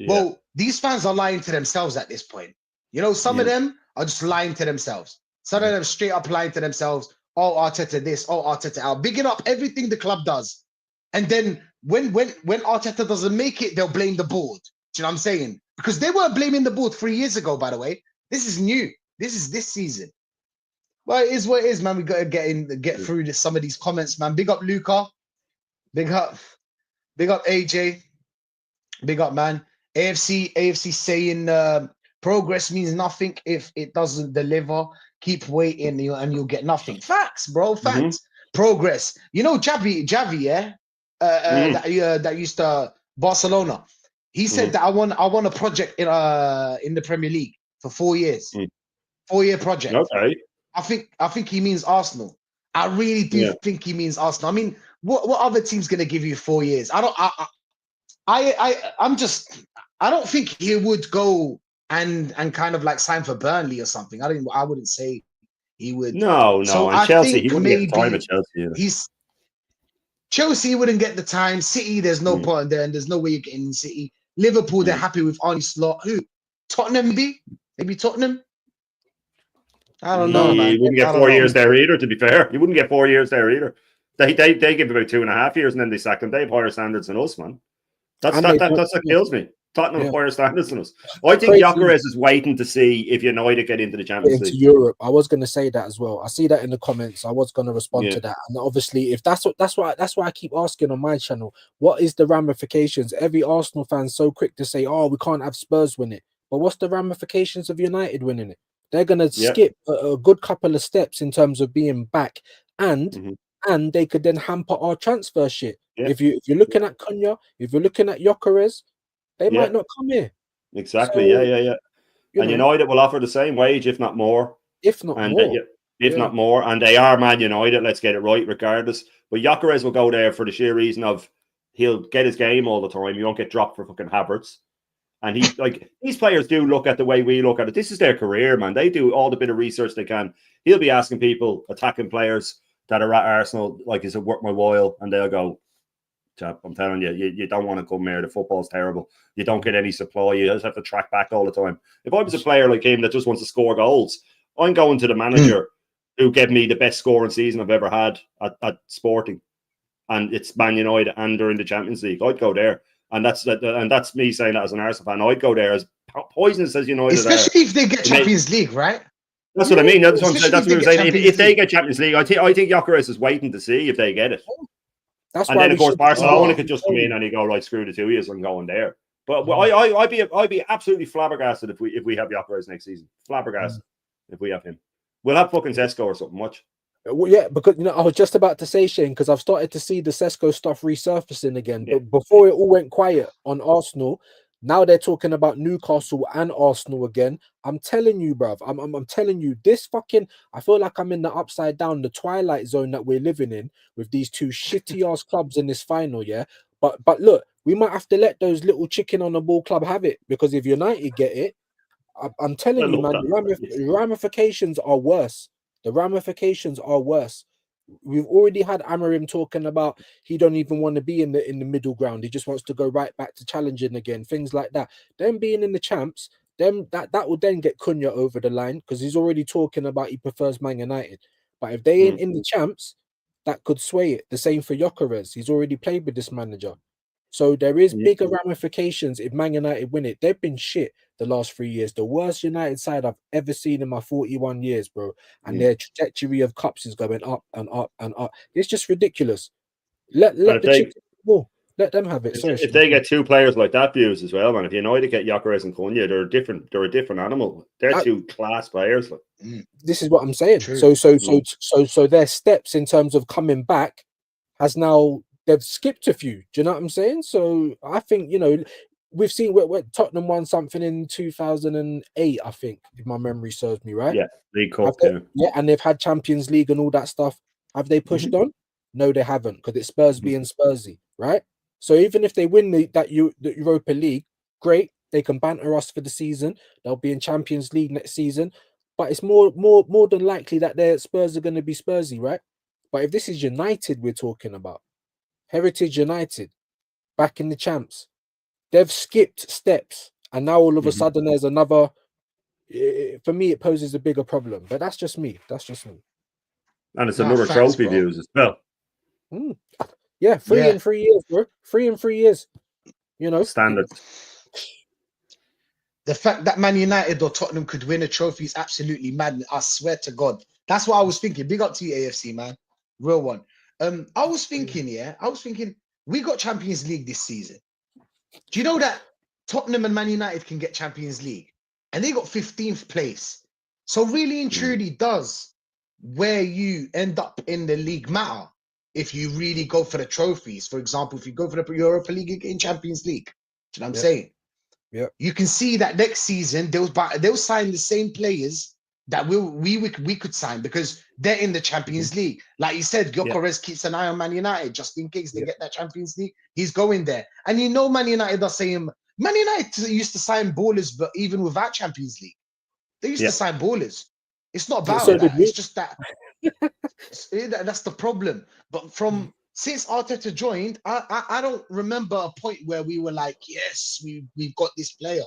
Well, these fans are lying to themselves at this point. You know, some of them are just lying to themselves. Some of them straight up lying to themselves. Oh, Arteta this, oh, Arteta out. Bigging up everything the club does. And then when Arteta doesn't make it, they'll blame the board. Do you know what I'm saying? Because they weren't blaming the board 3 years ago, by the way. This is new. This is this season. Well, it is what it is, man. We got to get through some of these comments, man. Big up Luca. Big up AJ. Big up, man. AFC saying progress means nothing if it doesn't deliver. Keep waiting and you'll get nothing. Facts, bro. Facts. Progress. You know, Javi, yeah? That used to Barcelona. He said that I want a project in the Premier League for 4 years. 4-year project. Okay. I think he means Arsenal. I really do think he means Arsenal. I mean, what other team's gonna give you 4 years? I don't think he would go and kind of like sign for Burnley or something. I wouldn't say he would. No. So and I Chelsea, think he wouldn't maybe get the time at Chelsea. Chelsea wouldn't get the time. City, there's no point there, and there's no way you're getting in City. Liverpool, they're happy with Arne Slot. Who? Tottenham, maybe Tottenham. I don't know, man. You wouldn't get 4 years there either, to be fair. You wouldn't get 4 years there either. They give about 2.5 years and then they sack them. They have higher standards than us, man. That's what kills me. Tottenham have higher standards than us. I think Gyökeres is waiting to see if United get into the Champions League. Europe. I was going to say that as well. I see that in the comments. I was going to respond to that. And obviously, if that's why I keep asking on my channel, what is the ramifications? Every Arsenal fan's so quick to say, "Oh, we can't have Spurs win it." But what's the ramifications of United winning it? They're going to skip a good couple of steps in terms of being back, and they could then hamper our transfer shit. Yeah. If you're looking at Cunha, if you're looking at Gyökeres, they might not come here. Exactly. So, yeah. And United will offer the same wage, if not more. If not more. And they are Man United. Let's get it right, regardless. But Gyökeres will go there for the sheer reason of he'll get his game all the time. He won't get dropped for fucking Havertz. And he's like, these players do look at the way we look at it. This is their career, man. They do all the bit of research they can. He'll be asking people, attacking players that are at Arsenal, like, is it worth my while? And they'll go, chap, I'm telling you, you don't want to come here. The football's terrible. You don't get any supply. You just have to track back all the time. If I was a player like him that just wants to score goals, I'm going to the manager who gave me the best scoring season I've ever had at Sporting. And it's Man United and during the Champions League. I'd go there. And that's me saying that as an Arsenal fan. I'd go there as poisonous as United. Especially if they get Champions League, right? That's what I mean. That's what I'm saying. If they get Champions League, I think Gyökeres is waiting to see if they get it. And then, of course, Barcelona could just come in and you go, right, screw the 2 years, I'm going there. But I'd be absolutely flabbergasted if we have Gyökeres next season. Flabbergasted if we have him. We'll have fucking Sesko or something. Watch. Well, yeah, because I was just about to say, Shane, because I've started to see the Sesko stuff resurfacing again. But before it all went quiet on Arsenal, Now they're talking about Newcastle and Arsenal again. I'm telling you, bruv. I'm telling you, this fucking. I feel like I'm in the upside down, the twilight zone that we're living in with these two shitty ass clubs in this final. Yeah, but look, we might have to let those little chicken on the ball club have it, because if United get it, I'm telling you, look, man, the ramifications are worse. The ramifications are worse. We've already had Amarim talking about he don't even want to be in the middle ground. He just wants to go right back to challenging again. Things like that. Them being in the champs, them that will then get Cunha over the line, because he's already talking about he prefers Man United. But if they ain't in the champs, that could sway it. The same for Gyökeres. He's already played with this manager. So there is bigger ramifications if Man United win it. They've been shit the last 3 years. The worst United side I've ever seen in my 41 years, bro. And their trajectory of cups is going up and up and up. It's just ridiculous. Let the chips go. Let them have it. If they get two players like that, views as well, man. If United get Gyökeres and Cunha, they're a different animal. They're two class players. Like. This is what I'm saying. True. So their steps in terms of coming back has now, they've skipped a few. Do you know what I'm saying? So I think, you know, we've seen where Tottenham won something in 2008, I think, if my memory serves me right. Yeah, League Cup. And they've had Champions League and all that stuff. Have they pushed on? No, they haven't, because it's Spurs being Spursy, right? So even if they win the Europa League, great. They can banter us for the season. They'll be in Champions League next season. But it's more than likely that their Spurs are going to be Spursy, right? But if this is United we're talking about, Heritage United, back in the champs, they've skipped steps, and now all of a sudden there's another. For me, it poses a bigger problem, but that's just me. And it's another trophy views as well. Yeah, 3 in 3 years, bro. 3 in 3 years. You know, standard. The fact that Man United or Tottenham could win a trophy is absolutely mad. I swear to God. That's what I was thinking. Big up to you, AFC, man. Real one. I was thinking, we got Champions League this season. Do you know that Tottenham and Man United can get Champions League? And they got 15th place. So really and truly does where you end up in the league matter if you really go for the trophies. For example, if you go for the Europa League in Champions League. Do you know what I'm saying? Yeah. You can see that next season they'll sign the same players that we could sign, because they're in the Champions League. Like you said, Gyökeres keeps an eye on Man United just in case they get that Champions League. He's going there. And you know Man United are saying, Man United used to sign ballers, but even without Champions League, they used to sign ballers. It's not about that. It's just that that's the problem. But since Arteta joined, I don't remember a point where we were like, yes, we've got this player.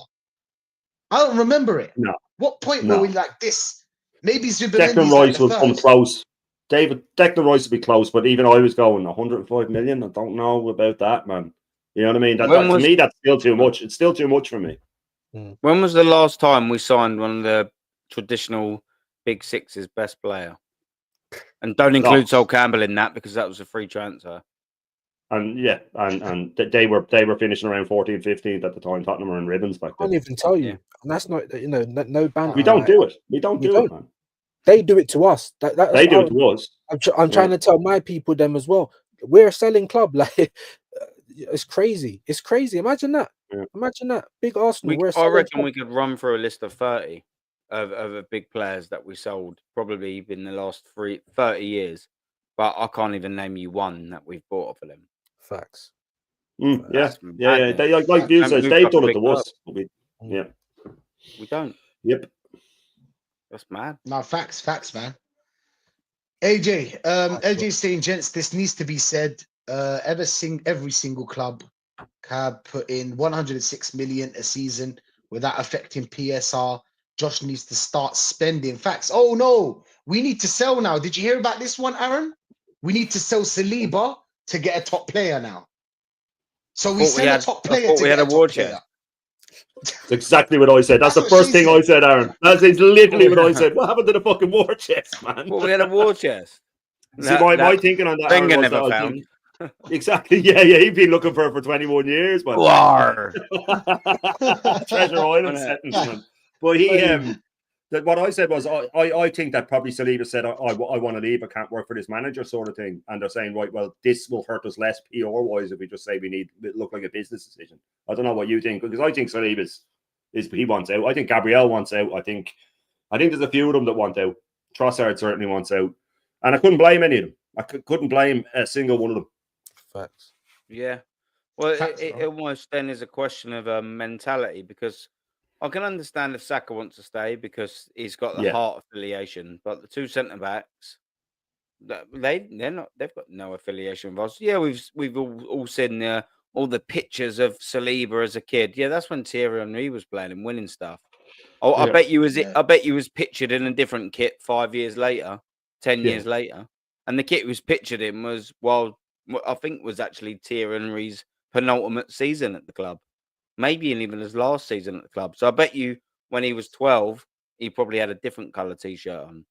I don't remember it. No. What point were we like this? Maybe Declan Rice will come close. Declan Rice will be close, but even I was going 105 million. I don't know about that, man. You know what I mean? To me, that's still too much. It's still too much for me. When was the last time we signed one of the traditional Big Six's best player? And don't include Sol Campbell in that, because that was a free transfer. And they were finishing around 14th, 15th at the time. Tottenham were in ribbons back then. I can't even tell you. And that's not, no banter. We don't do it. We don't do it, man. They do it to us. They do it to us. I'm trying to tell my people them as well. We're a selling club. Like, it's crazy. It's crazy. Imagine that. Imagine that. Big Arsenal. I reckon we could run through a list of 30 of big players that we sold probably in the last 30 years. But I can't even name you one that we've bought off of them. Facts. Yeah. They, like you said, they've done it to us. We don't. Yep. That's mad. No, facts, man. AJ, LJ's saying, gents, this needs to be said. Every single club can put in 106 million a season without affecting PSR. Josh needs to start spending. Facts. Oh no, we need to sell now. Did you hear about this one, Aaron? We need to sell Saliba to get a top player now. So we sell a top player to get a top player. That's exactly what I said. That's the first thing I said, Aaron. That's literally what I said. What happened to the fucking war chest, man? Well, we had a war chest. See, my thinking on that, Aaron, was never found. Exactly. Yeah. He'd been looking for it for 21 years, man. Treasure Island sentence, man. But what I said was I think that probably Saliba said I want to leave, I can't work for this manager sort of thing, and they're saying, right, well, this will hurt us less PR wise if we just say it look like a business decision. I don't know what you think, because I think Saliba he wants out. I think Gabriel wants out. I think there's a few of them that want out. Trossard certainly wants out, and I couldn't blame any of them. I couldn't blame a single one of them. Facts. Yeah. Well, Facts, it bro. almost then is a question of mentality, because I can understand if Saka wants to stay because he's got the Yeah. heart affiliation, but the two centre backs, they've got no affiliation with us. Yeah, we've all seen all the pictures of Saliba as a kid. Yeah, that's when Thierry Henry was playing and winning stuff. Oh, I Yeah. bet you was Yeah. I bet you was pictured in a different kit 5 years later, 10 Yeah. years later, and the kit he was pictured in was I think was actually Thierry Henry's penultimate season at the club, maybe even his last season at the club. So I bet you when he was 12, he probably had a different colour t-shirt on.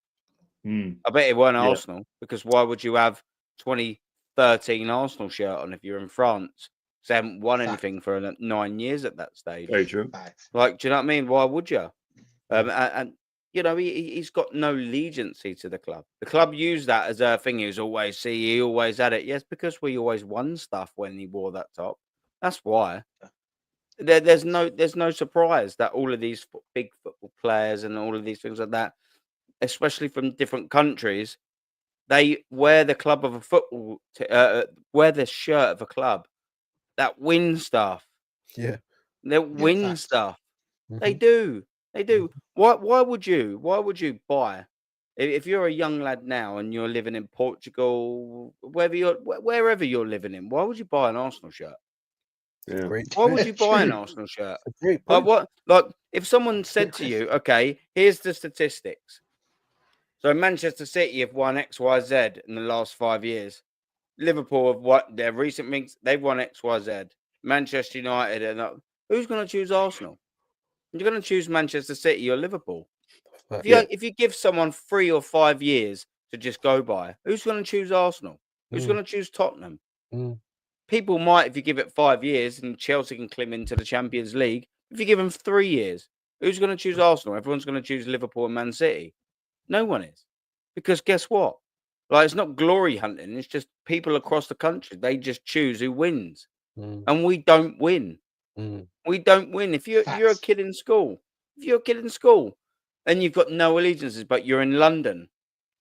I bet it weren't Yeah. Arsenal, because why would you have 2013 Arsenal shirt on if you're in France? They haven't won Fact. anything for 9 years at that stage. Very true. Facts. Like, do you know what I mean? Why would you? And you know, he's got no allegiancy to the club. The club used that as a thing. He always had it. Yes, because we always won stuff when he wore that top. That's why. There's no surprise that all of these big football players and all of these things like that, especially from different countries, they wear the club of a football, wear the shirt of a club that wins stuff. Yeah. They win facts. stuff. They Mhm. do. They do. Why would you buy if you're a young lad now and you're living in Portugal, wherever you're living in? Why would you buy an Arsenal shirt? Yeah. Great. Why would you buy an True. Arsenal shirt? A great Like point. what? Like if someone said to you, "Okay, here's the statistics. So Manchester City have won X, Y, Z in the last 5 years. Liverpool have won their recent weeks. They've won X, Y, Z. Manchester United and who's going to choose Arsenal? You're going to choose Manchester City or Liverpool. Facts. If you give someone 3 or 5 years to just go by, who's going to choose Arsenal? Who's Mm. going to choose Tottenham? Mm. People might, if you give it 5 years and Chelsea can climb into the Champions League. If you give them 3 years, who's going to choose Arsenal? Everyone's going to choose Liverpool and Man City. No one is. Because guess what? Like, it's not glory hunting. It's just people across the country. They just choose who wins. Mm. And we don't win. Mm. We don't win. If you're a Facts. kid in school, and you've got no allegiances, but you're in London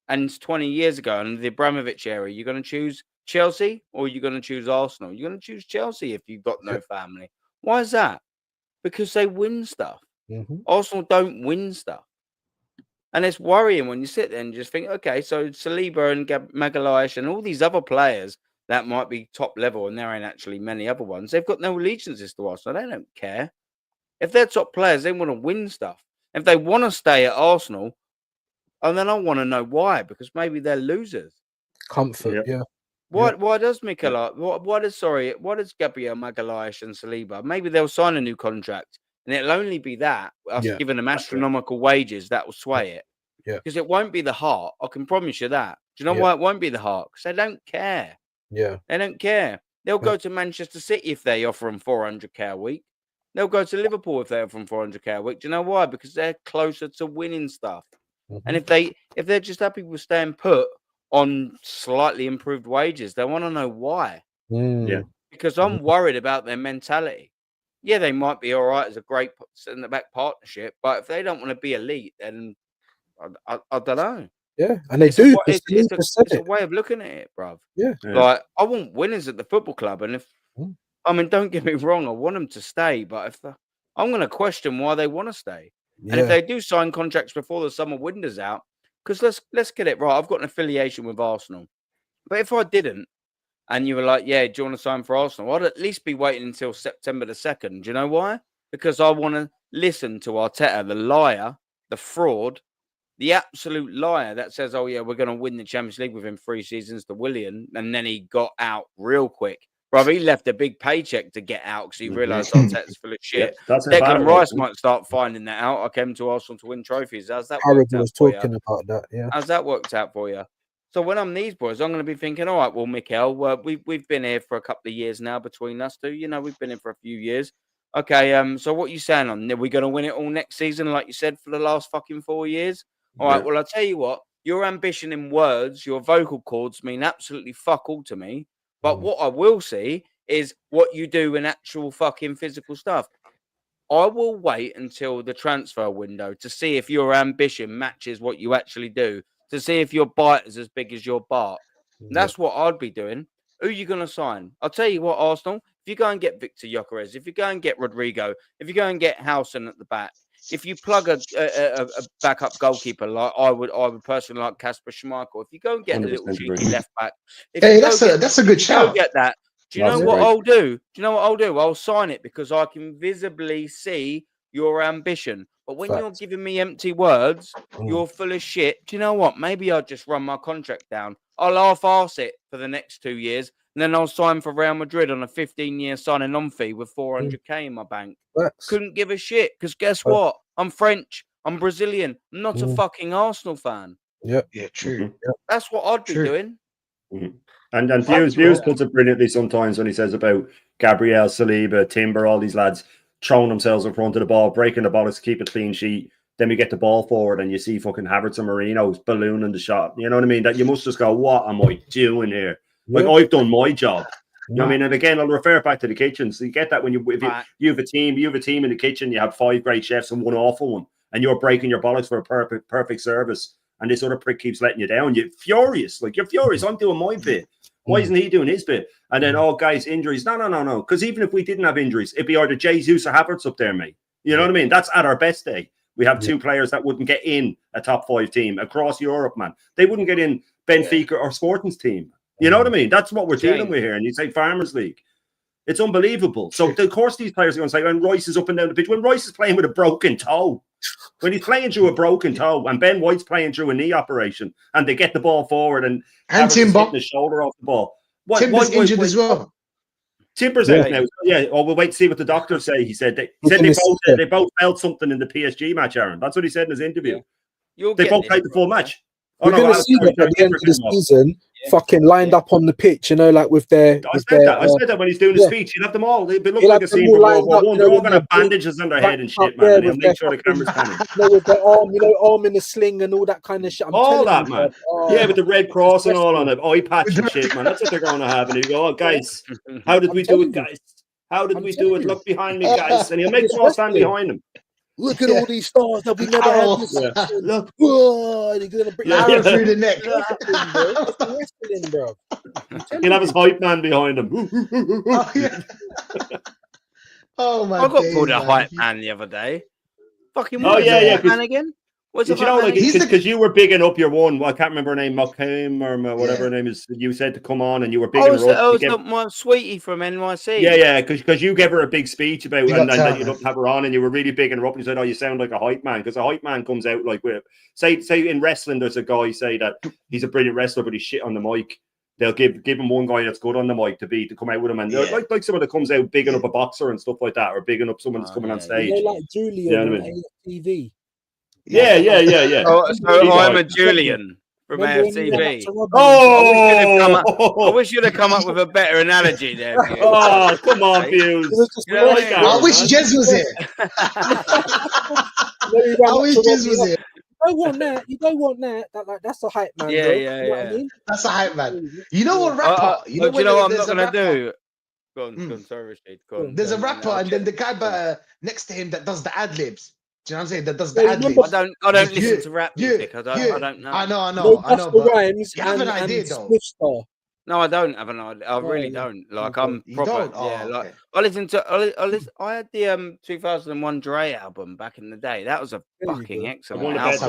and it's 20 years ago and the Abramovich era, you're going to choose Chelsea or you're going to choose Arsenal? You're going to choose Chelsea if you've got no family. Why is that? Because they win stuff. Mhm. Arsenal don't win stuff. And it's worrying when you sit there and just think, okay, so Saliba and Magalhaes and all these other players that might be top level, and there ain't actually many other ones, they've got no allegiances to Arsenal. They don't care. If they're top players, they want to win stuff. If they want to stay at Arsenal, and then I want to know why, because maybe they're losers. Comfort. Yep. Yeah. Why does Mikel? Why does Gabriel Magalhaes and Saliba? Maybe they'll sign a new contract, and it'll only be that us Yeah. giving them astronomical wages that will sway it. Yeah. Because it won't be the heart. I can promise you that. Do you know Yeah. why it won't be the heart? Because they don't care. Yeah. They don't care. They'll go to Manchester City if they offer them 400k a week. They'll go to Liverpool if they offer them 400k a week. Do you know why? Because they're closer to winning stuff. And Mhm. if they're just happy with staying put on slightly improved wages, they want to know why. Mm. Yeah. Because I'm worried about their mentality. Yeah, they might be all right as a great centre back partnership, but if they don't want to be elite, then I don't know. Yeah. And they It's do. a way of looking at it, bruv. Yeah. Yeah. Like, I want winners at the football club, and if Mm. I mean, don't get me wrong, I want them to stay, but I'm going to question why they want to stay. And if Yeah. they do sign contracts before the summer window's out, because let's get it right. I've got an affiliation with Arsenal, but if I didn't, and you were like, "Yeah, do you want to sign for Arsenal?" I'd at least be waiting until September the 2nd. Do you know why? Because I want to listen to Arteta, the liar, the fraud, the absolute liar that says, "Oh yeah, we're going to win the Champions League within 3 seasons," to Willian, and then he got out real quick. Bro, he left a big paycheck to get out because he realised Arteta's full of shit. That's how bad Declan it Rice was. might start finding that out. I came to Arsenal to win trophies. How's that Harrod worked out was for you? talking about that. Yeah. How's that worked out for you? So when I'm these boys, I'm going to be thinking, all right, well, Mikel, we've been here for a couple of years now between us two. You know, we've been here for a few years. Okay, so what you saying on? Are we going to win it all next season, like you said, for the last fucking 4 years? All right, well, I'll tell you what, your ambition in words, your vocal cords mean absolutely fuck all to me. But what I will see is what you do in actual fucking physical stuff. I will wait until the transfer window to see if your ambition matches what you actually do, to see if your bite is as big as your bark. That's what I'd be doing. Who are you going to sign? I'll tell you what, Arsenal, if you go and get Victor Gyökeres, if you go and get Rodrigo, if you go and get Howson at the back, if you plug a backup goalkeeper like I would personally like Kasper Schmeichel, if you go and get a little 100% cheeky agree. left back, if Hey, you go get that's a good if you go shout. get that, do you know That's what great. I'll do? Do you know what I'll do? I'll sign it because I can visibly see your ambition. But when you're Facts. giving me empty words, you're full of shit. Do you know what? Maybe I'll just run my contract down. I'll half-arse it for the next 2 years, and then I'll sign for Real Madrid on a 15-year signing-on fee with 400k in my bank. Facts. Couldn't give a shit because guess what? I'm French. I'm Brazilian. I'm not a fucking Arsenal fan. Yeah, true. That's what I'd be True. doing. And Facts, Views bro. puts it brilliantly sometimes when he says about Gabriel, Saliba, Timber, all these lads throwing themselves in front of the ball, breaking the bollocks, keep a clean sheet. Then we get the ball forward and you see fucking Havertz and Marino's ballooning the shot. You know what I mean? That you must just go, what am I doing here? Like, I've done my job. You know what I mean? And again, I'll refer back to the kitchen. So you get that when you have a team in the kitchen, you have 5 great chefs and one awful one, and you're breaking your bollocks for a perfect service, and this other prick keeps letting you down. You're furious. Like, you're furious. I'm doing my bit. Why isn't he doing his bit? And then, oh, guys, injuries. No. Because even if we didn't have injuries, it'd be either Jesus or Havertz up there, mate. You know what I mean? That's at our best day. We have 2 players that wouldn't get in a top 5 team across Europe, man. They wouldn't get in Benfica or Sporting's team. You know what I mean? That's what we're dealing with here. And you say Farmers League. It's unbelievable. So, of course, these players are going to say, when Royce is up and down the pitch, when Royce is playing with a broken toe, when he's playing through a broken toe, and Ben White's playing through a knee operation, and they get the ball forward, and Timber hitting the shoulder off the ball. Timber's injured as well. Timber's out now. Yeah, well, we'll wait to see what the doctors say. He said they both felt something in the PSG match, Aaron. That's what he said in his interview. They both played the full match. We're going to see them at the end of the season, fucking lined up on the pitch, you know, like with their. I said that when he's doing the speech. You'll have them all. They look like a scene from World War I. They're all going to have bandages on their head and shit, man. And he'll make sure the camera's panning. With their arm, arm in a sling and all that kind of shit. All that, man. Yeah, with the red cross and all on it. Eye patch and shit, man. That's what they're going to have. And you go, oh, guys, how did we do it, guys? How did we do it? Look behind me, guys. And he'll make them all stand behind him. Look at all these stars that we never had. Look, they're gonna bring arrow through the neck. Wrestling, bro. He'll have his hype man behind him. Oh my! I got called a hype man the other day. Fucking man again. Did you know, like, because you were bigging up your one? Well, I can't remember her name, Mokim or whatever her name is. You said to come on, and you were bigging her up. I was my sweetie from NYC. Yeah, because you gave her a big speech about and that you don't have her on, and you were really bigging her up. And you said, "Oh, you sound like a hype man," because a hype man comes out like with say in wrestling. There's a guy say that he's a brilliant wrestler, but he's shit on the mic. They'll give him one guy that's good on the mic to come out with him, and like someone that comes out bigging up a boxer and stuff like that, or bigging up someone that's coming on stage. You know, like Julian on AFTV. Yeah. So I'm a Julian from AFTV. Oh, I wish you'd have come up with a better analogy there. Oh, come on, Views. I wish Jez was here. I wish Jez was here. You don't want that. That's a hype man. Yeah, bro. yeah. You know what I mean? That's a hype man. You know what rapper? You know what I'm not gonna do? Go on, sorry, Rashid. Go on. There's a rapper, and then the guy next to him that does the ad libs. Do you know what I'm saying? That does the ad libs. I don't listen to rap music. I don't know. I know. Rhymes you have an idea though. No, I don't have an idea. I really don't. Like, I'm proper. Like I listened to. I had the 2001 Dre album back in the day. That was a fucking excellent album.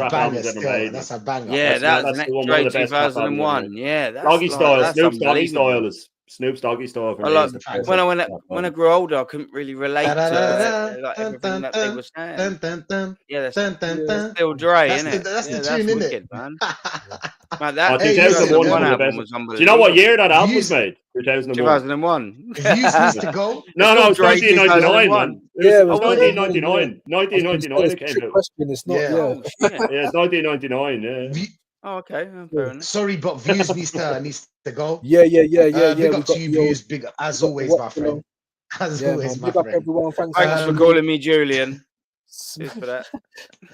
That's a banger. Yeah, that's an Dre 2001. Yeah, that's Doggy Style. Snoop's Doggy Style is Snoop's Doggy Style. When I grew older, I couldn't really relate to like everything that they were saying. Yeah, that's still Dre, isn't it? That's the tune, isn't it, man? Like that 2001 album was unbelievable. Do you know what year that album was made? 2001. Views needs to go. No, it's 1999, man. Yeah, it was 1999. 1999 it came out. It's not. Yeah, it's 1999. Yeah. Oh, okay. Fair enough. Sorry, but Views needs to go. Yeah. Big up to you, Views. Big up, as always, my friend. As Yeah, always, man. my Big up friend. everyone. Thanks Thanks for Um, calling me Julian. Cheers for that.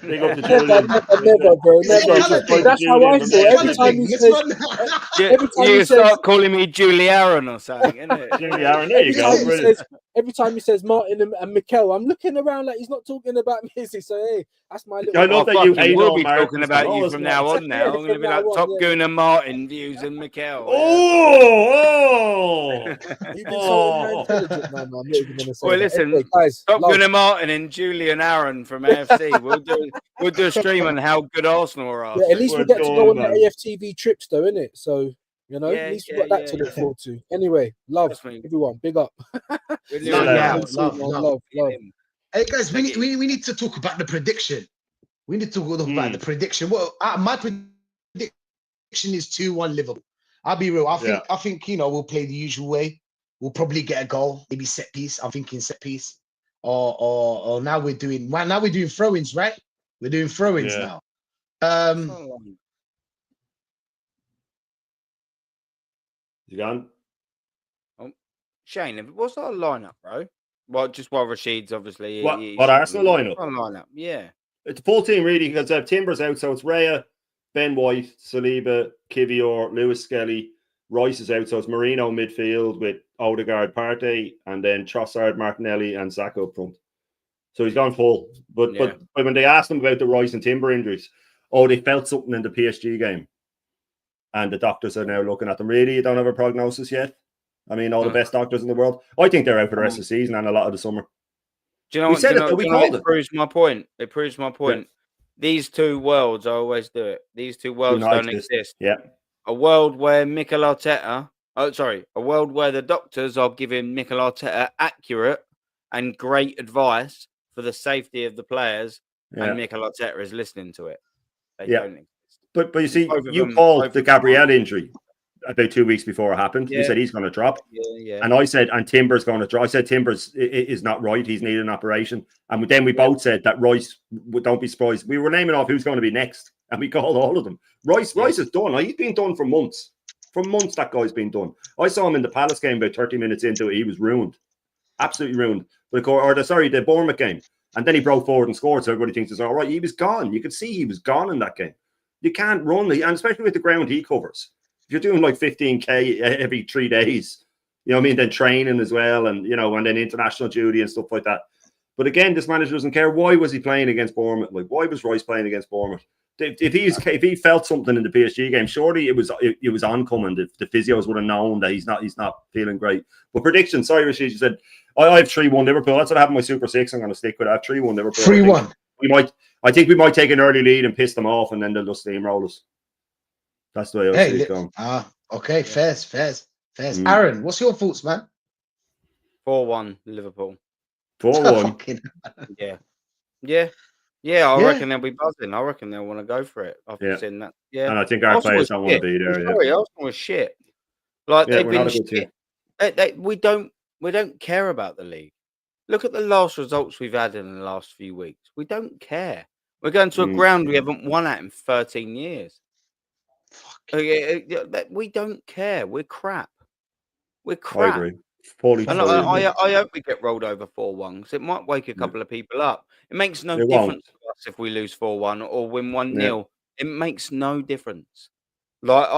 Big up to Never, Julian. never, bro. Is it Never. a colour Bro, thing? that's how I Julian, Is feel. it a Every colour time thing? he Let's says, run. every time You he says, start calling me Julie Aaron or something, innit? Julie Aaron, there you every go. time he Brilliant. says, every time he says Martin and Mikel, I'm looking around like he's not talking about me. So hey, that's my little. I love that you fucking hate will all be talking Martins, about but you always from not. now on. Now I'm going to From be now like on, Top yeah. Goon and Martin views and Mikel. Oh, You've been so intelligent, man. I'm not even going to say Well, that. listen, Anyway, guys, Top love. Goon and Martin and Julian Aaron from AFC. We'll do a stream on how good Arsenal are. Yeah, at least we're we get to go done, on man. the AFTV trips, though, innit? So at Yeah, least we got that to look forward to. Anyway, love Trust me. everyone. Big up. We're See you Love, doing later. now. man. Soon, man. Love. Hey guys, Thank we need to talk about the prediction. We need to talk about the Mm. prediction. Well, my prediction is 2-1 Liverpool. I'll be real. I think we'll play the usual way. We'll probably get a goal, maybe set piece. I'm thinking set piece. Or now we're doing throw-ins, right? We're doing throw-ins Yeah. now. You gone? Shane, what's our lineup, bro? Well, just while Rashid's obviously. What Arsenal lineup? Our lineup, yeah. It's a full team, really, because Timber's out, so it's Raya, Ben White, Saliba, Kivior, Lewis Skelly. Rice is out, so it's Marino midfield with Odegaard, Partey, and then Trossard, Martinelli, and Saka up front. So he's gone full. But when they asked him about the Rice and Timber injuries, they felt something in the PSG game. And the doctors are now looking at them. Really, you don't have a prognosis yet? I mean, all the best doctors in the world. I think they're out for the rest of the season and a lot of the summer. Do you know We what? said it, we called it. It proves my point. It proves my point. Yeah. These two worlds, I always do it. These two worlds don't exist. Yeah. A world where a world where the doctors are giving Mikel Arteta accurate and great advice for the safety of the players, and Mikel Arteta is listening to it. They don't exist. But you see, you called the Gabriel injury about 2 weeks before it happened. You said he's going to drop. Yeah. And I said, and Timber's going to drop. I said, Timbers is not right. He's needed an operation. And then we both said that Rice, don't be surprised. We were naming off who's going to be next. And we called all of them. Rice is done. He's been done for months. For months, that guy's been done. I saw him in the Palace game about 30 minutes into it. He was ruined. Absolutely ruined. The Bournemouth game. And then he broke forward and scored. So everybody thinks it's all right. He was gone. You could see he was gone in that game. You can't run. And especially with the ground he covers. If you're doing like 15K every 3 days, you know what I mean? Then training as well. And, and then international duty and stuff like that. But again, this manager doesn't care. Why was he playing against Bournemouth? Like, why was Rice playing against Bournemouth? If he felt something in the PSG game, surely it was oncoming. The physios would have known that he's not feeling great. But prediction, sorry, Rashid, you said I have 3-1 Liverpool. That's what I have in my Super Six. I'm going to stick with that. 3-1 Liverpool. 3-1. I think we might take an early lead and piss them off, and then they'll just steamroll us. That's the way I see it going. Okay, fairs. Aaron, what's your thoughts, man? 4-1 Liverpool. 4-1. Yeah, I reckon they'll be buzzing. I reckon they'll want to go for it. I've seen that. Yeah, and I think our players don't want to be there. Arsenal was shit. Like they've been shit. We don't care about the league. Look at the last results we've had in the last few weeks. We don't care. We're going to a ground we haven't won at in 13 years. We don't care. We're crap. We're crap. I agree. I hope we get rolled over 4-1 because it might wake a couple of people up. It makes no difference to us if we lose 4-1 or win 1-0. It makes no difference. Like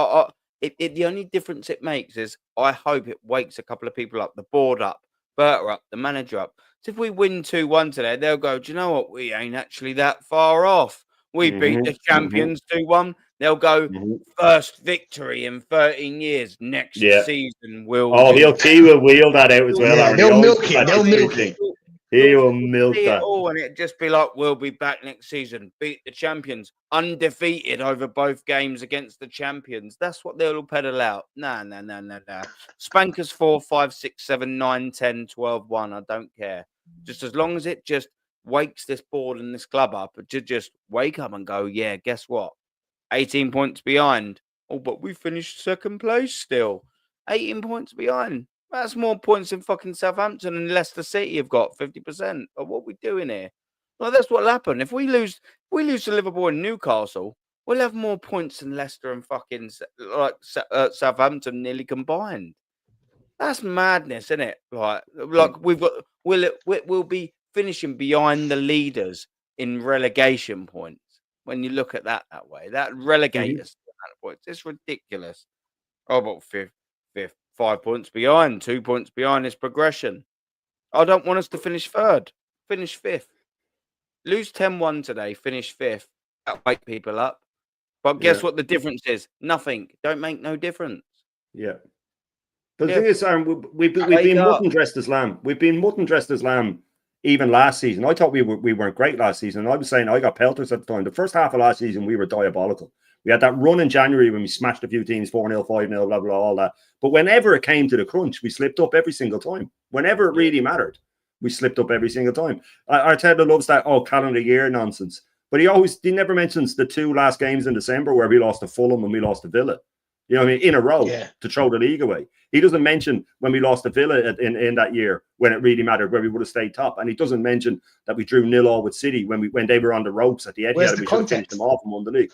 the only difference it makes is I hope it wakes a couple of people up, the board up, Berta up, the manager up. So if we win 2-1 today, they'll go, do you know what? We ain't actually that far off. We beat the champions 2-1. They'll go, first victory in 13 years. Next season will. He will wheel that out as well. Yeah, they'll milk it. He will milk that. And it'd just be like, we'll be back next season. Beat the champions. Undefeated over both games against the champions. That's what they'll pedal out. Nah. Spankers 4, 5, 6, 7, 9, 10, 12, 1. I don't care. Just as long as it just wakes this board and this club up, to just wake up and go, yeah, guess what? 18 points behind. Oh, but we finished second place still. 18 points behind. That's more points than fucking Southampton and Leicester City have got 50%. Of what we doing here? Well, that's what'll happen. If we lose to Liverpool and Newcastle, we'll have more points than Leicester and fucking Southampton nearly combined. That's madness, isn't it? Like we'll be finishing behind the leaders in relegation points when you look at that way. That relegate us to that points. It's ridiculous. Oh, but fifth, 5 points behind, 2 points behind is progression. I don't want us to finish third. Finish fifth. Lose 10-1 today, finish fifth. That'll wake people up. But guess what the difference is? Nothing. Don't make no difference. Yeah. But the thing is, Aaron, we've been mutton dressed as lamb. We've been mutton dressed as lamb even last season. I thought we weren't great last season. And I was saying I got pelters at the time. The first half of last season, we were diabolical. We had that run in January when we smashed a few teams, 4-0, 5-0, blah, blah, all that. But whenever it came to the crunch, we slipped up every single time. Whenever it really mattered, we slipped up every single time. Arteta loves that, calendar year nonsense. But he never mentions the 2 last games in December where we lost to Fulham and we lost to Villa. You know what I mean? In a row to throw the league away. He doesn't mention when we lost to Villa in that year when it really mattered, where we would have stayed top. And he doesn't mention that we drew 0-0 with City when they were on the ropes at the Etihad. We should have finished them off and won the league.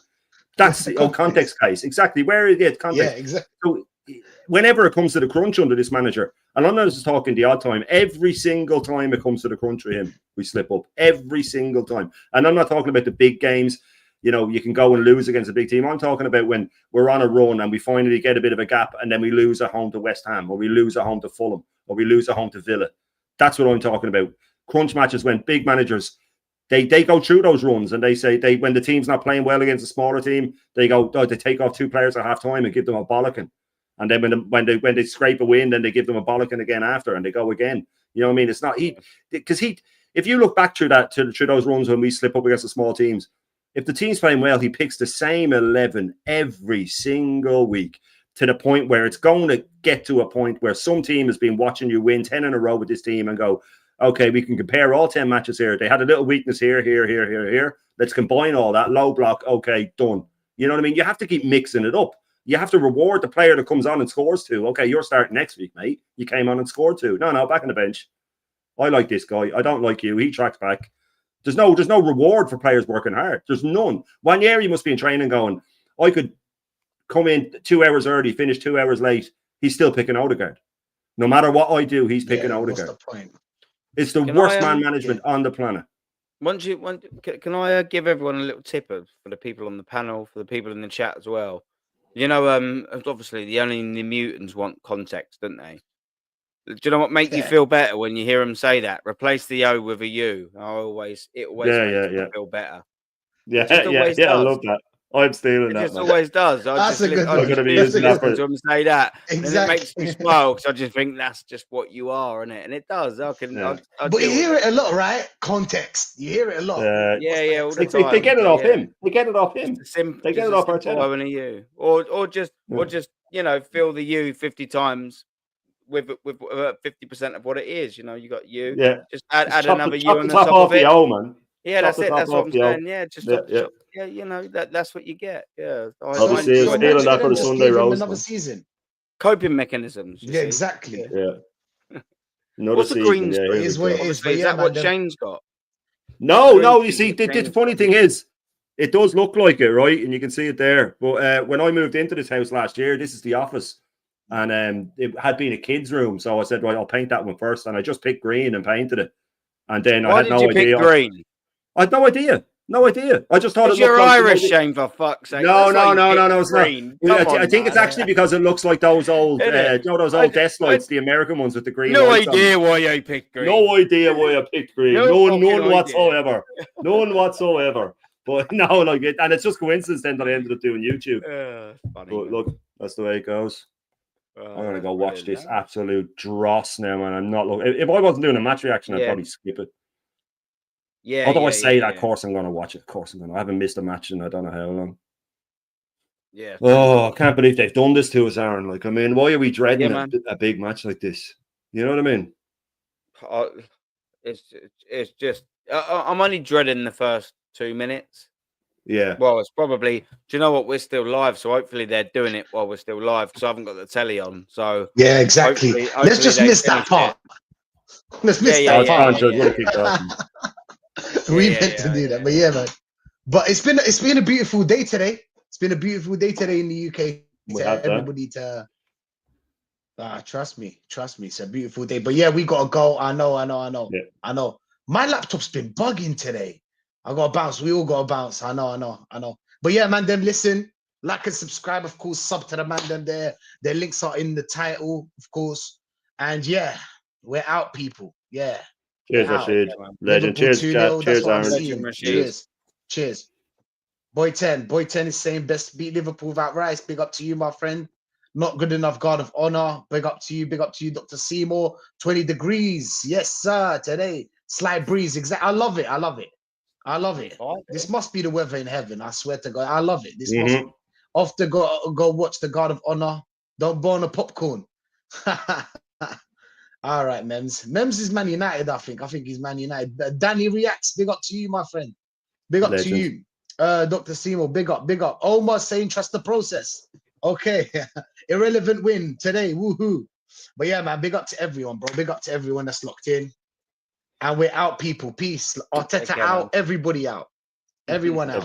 That's the context case. Exactly. Where is it? Context. Yeah, exactly. So whenever it comes to the crunch under this manager, and I'm not just talking the odd time, every single time it comes to the crunch for him, we slip up. Every single time. And I'm not talking about the big games. You know, you can go and lose against a big team. I'm talking about when we're on a run and we finally get a bit of a gap and then we lose at home to West Ham, or we lose at home to Fulham, or we lose at home to Villa. That's what I'm talking about. Crunch matches when big managers, they go through those runs and they say when the team's not playing well against a smaller team, they take off 2 players at half time and give them a bollocking. And then when they scrape a win, then they give them a bollocking again after and they go again. You know what I mean? It's not if you look back through those runs when we slip up against the small teams, if the team's playing well, he picks the same 11 every single week to the point where it's going to get to a point where some team has been watching you win 10 in a row with this team and go, okay, we can compare all 10 matches here. They had a little weakness here. Let's combine all that. Low block, okay, done. You know what I mean? You have to keep mixing it up. You have to reward the player that comes on and scores 2. Okay, you're starting next week, mate. You came on and scored 2. No, back on the bench. I like this guy. I don't like you. He tracks back. There's no reward for players working hard. There's none. Wanyeri must be in training going, I could come in 2 hours early, finish 2 hours late. He's still picking Odegaard. No matter what I do, he's picking Odegaard. What's the point? It's the worst man management on the planet. Can I give everyone a little tip for the people on the panel, for the people in the chat as well? You know, obviously the mutants want context, don't they? Do you know what makes you feel better when you hear them say that? Replace the O with a U. It always makes me feel better. Yeah, I love that. I'm stealing that. It just always does. I just listen to them say that, Exactly. and it makes me smile because I just think that's just what you are, isn't it? And it does. But you hear it a lot, right? Context. You hear it a lot. Yeah. All the time. They get it off him. They get it off him. They get it off Arteta. And a U, or just fill the U 50 times. With 50% of what it is, you got you. Yeah. Just add another U on the top of it. Man. Yeah, that's it. That's what I'm saying. Yeah, just that's what you get. Yeah. I'll be stealing that for the Sunday roast. Another season. Coping mechanisms. Yeah, exactly. Yeah. What's the green screen? Is that what Shane's got? No. You see, the funny thing is, it does look like it, right? And you can see it there. But when I moved into this house last year, this is the office. And it had been a kid's room, so I said, "Right, I'll paint that one first." And I just picked green and painted it. And then I had no idea. Green? I had no idea. I just thought you're Irish, Shane, for fuck's sake. No. It's not. I think it's actually because it looks like those old, those old desk lights, the American ones with the green. No idea why I picked green. No idea why I picked green. None whatsoever. None whatsoever. But no, and it's just coincidence then that I ended up doing YouTube. Funny, but look, that's the way it goes. I'm gonna go watch this absolute dross now, man. I'm not looking. If I wasn't doing a match reaction, I'd probably skip it. Yeah. Although I say that, of course I'm gonna watch it. Of course I'm gonna. I haven't missed a match in I don't know how long. Yeah. Oh, I can't believe they've done this to us, Aaron. Why are we dreading a big match like this? You know what I mean? It's just I'm only dreading the first 2 minutes. Yeah. Well, it's probably. Do you know what? We're still live, so hopefully they're doing it while we're still live because I haven't got the telly on. So yeah, exactly. Let's just miss that part. Let's miss that part. We meant to do that, but yeah, man. But it's been a beautiful day today. It's been a beautiful day today in the UK. Everybody to Trust me. It's a beautiful day. But yeah, we gotta go. I know. Yeah. I know. My laptop's been bugging today. I gotta bounce. We all gotta bounce. I know. But yeah, man, them listen, like and subscribe, of course, sub to the man them there. Their links are in the title, of course. And yeah, we're out, people. Yeah. Cheers, We're out. Rashid. man. Legend. Liverpool Cheers, 2-0. chat. That's Cheers, what I'm Aaron. seeing. Rashid. Cheers. Boy 10 is saying best to beat Liverpool without Rice. Big up to you, my friend. Not good enough, guard of honor. Big up to you, Dr. Seymour. 20 degrees. Yes, sir. Today. Slight breeze. Exactly. I love it. This must be the weather in heaven. I swear to God. I love it. This must be. Off to go watch the guard of honor. Don't burn a popcorn. All right, Mems. Mems is Man United, I think. I think he's Man United. Danny reacts. Big up to you, my friend. Big up to you. Dr. Seymour, big up. Omar saying trust the process. Okay. Irrelevant win today. Woohoo. But yeah, man, big up to everyone, bro. Big up to everyone that's locked in. And we're out, people. Peace. Arteta care, out. man. Everybody out. Everyone out.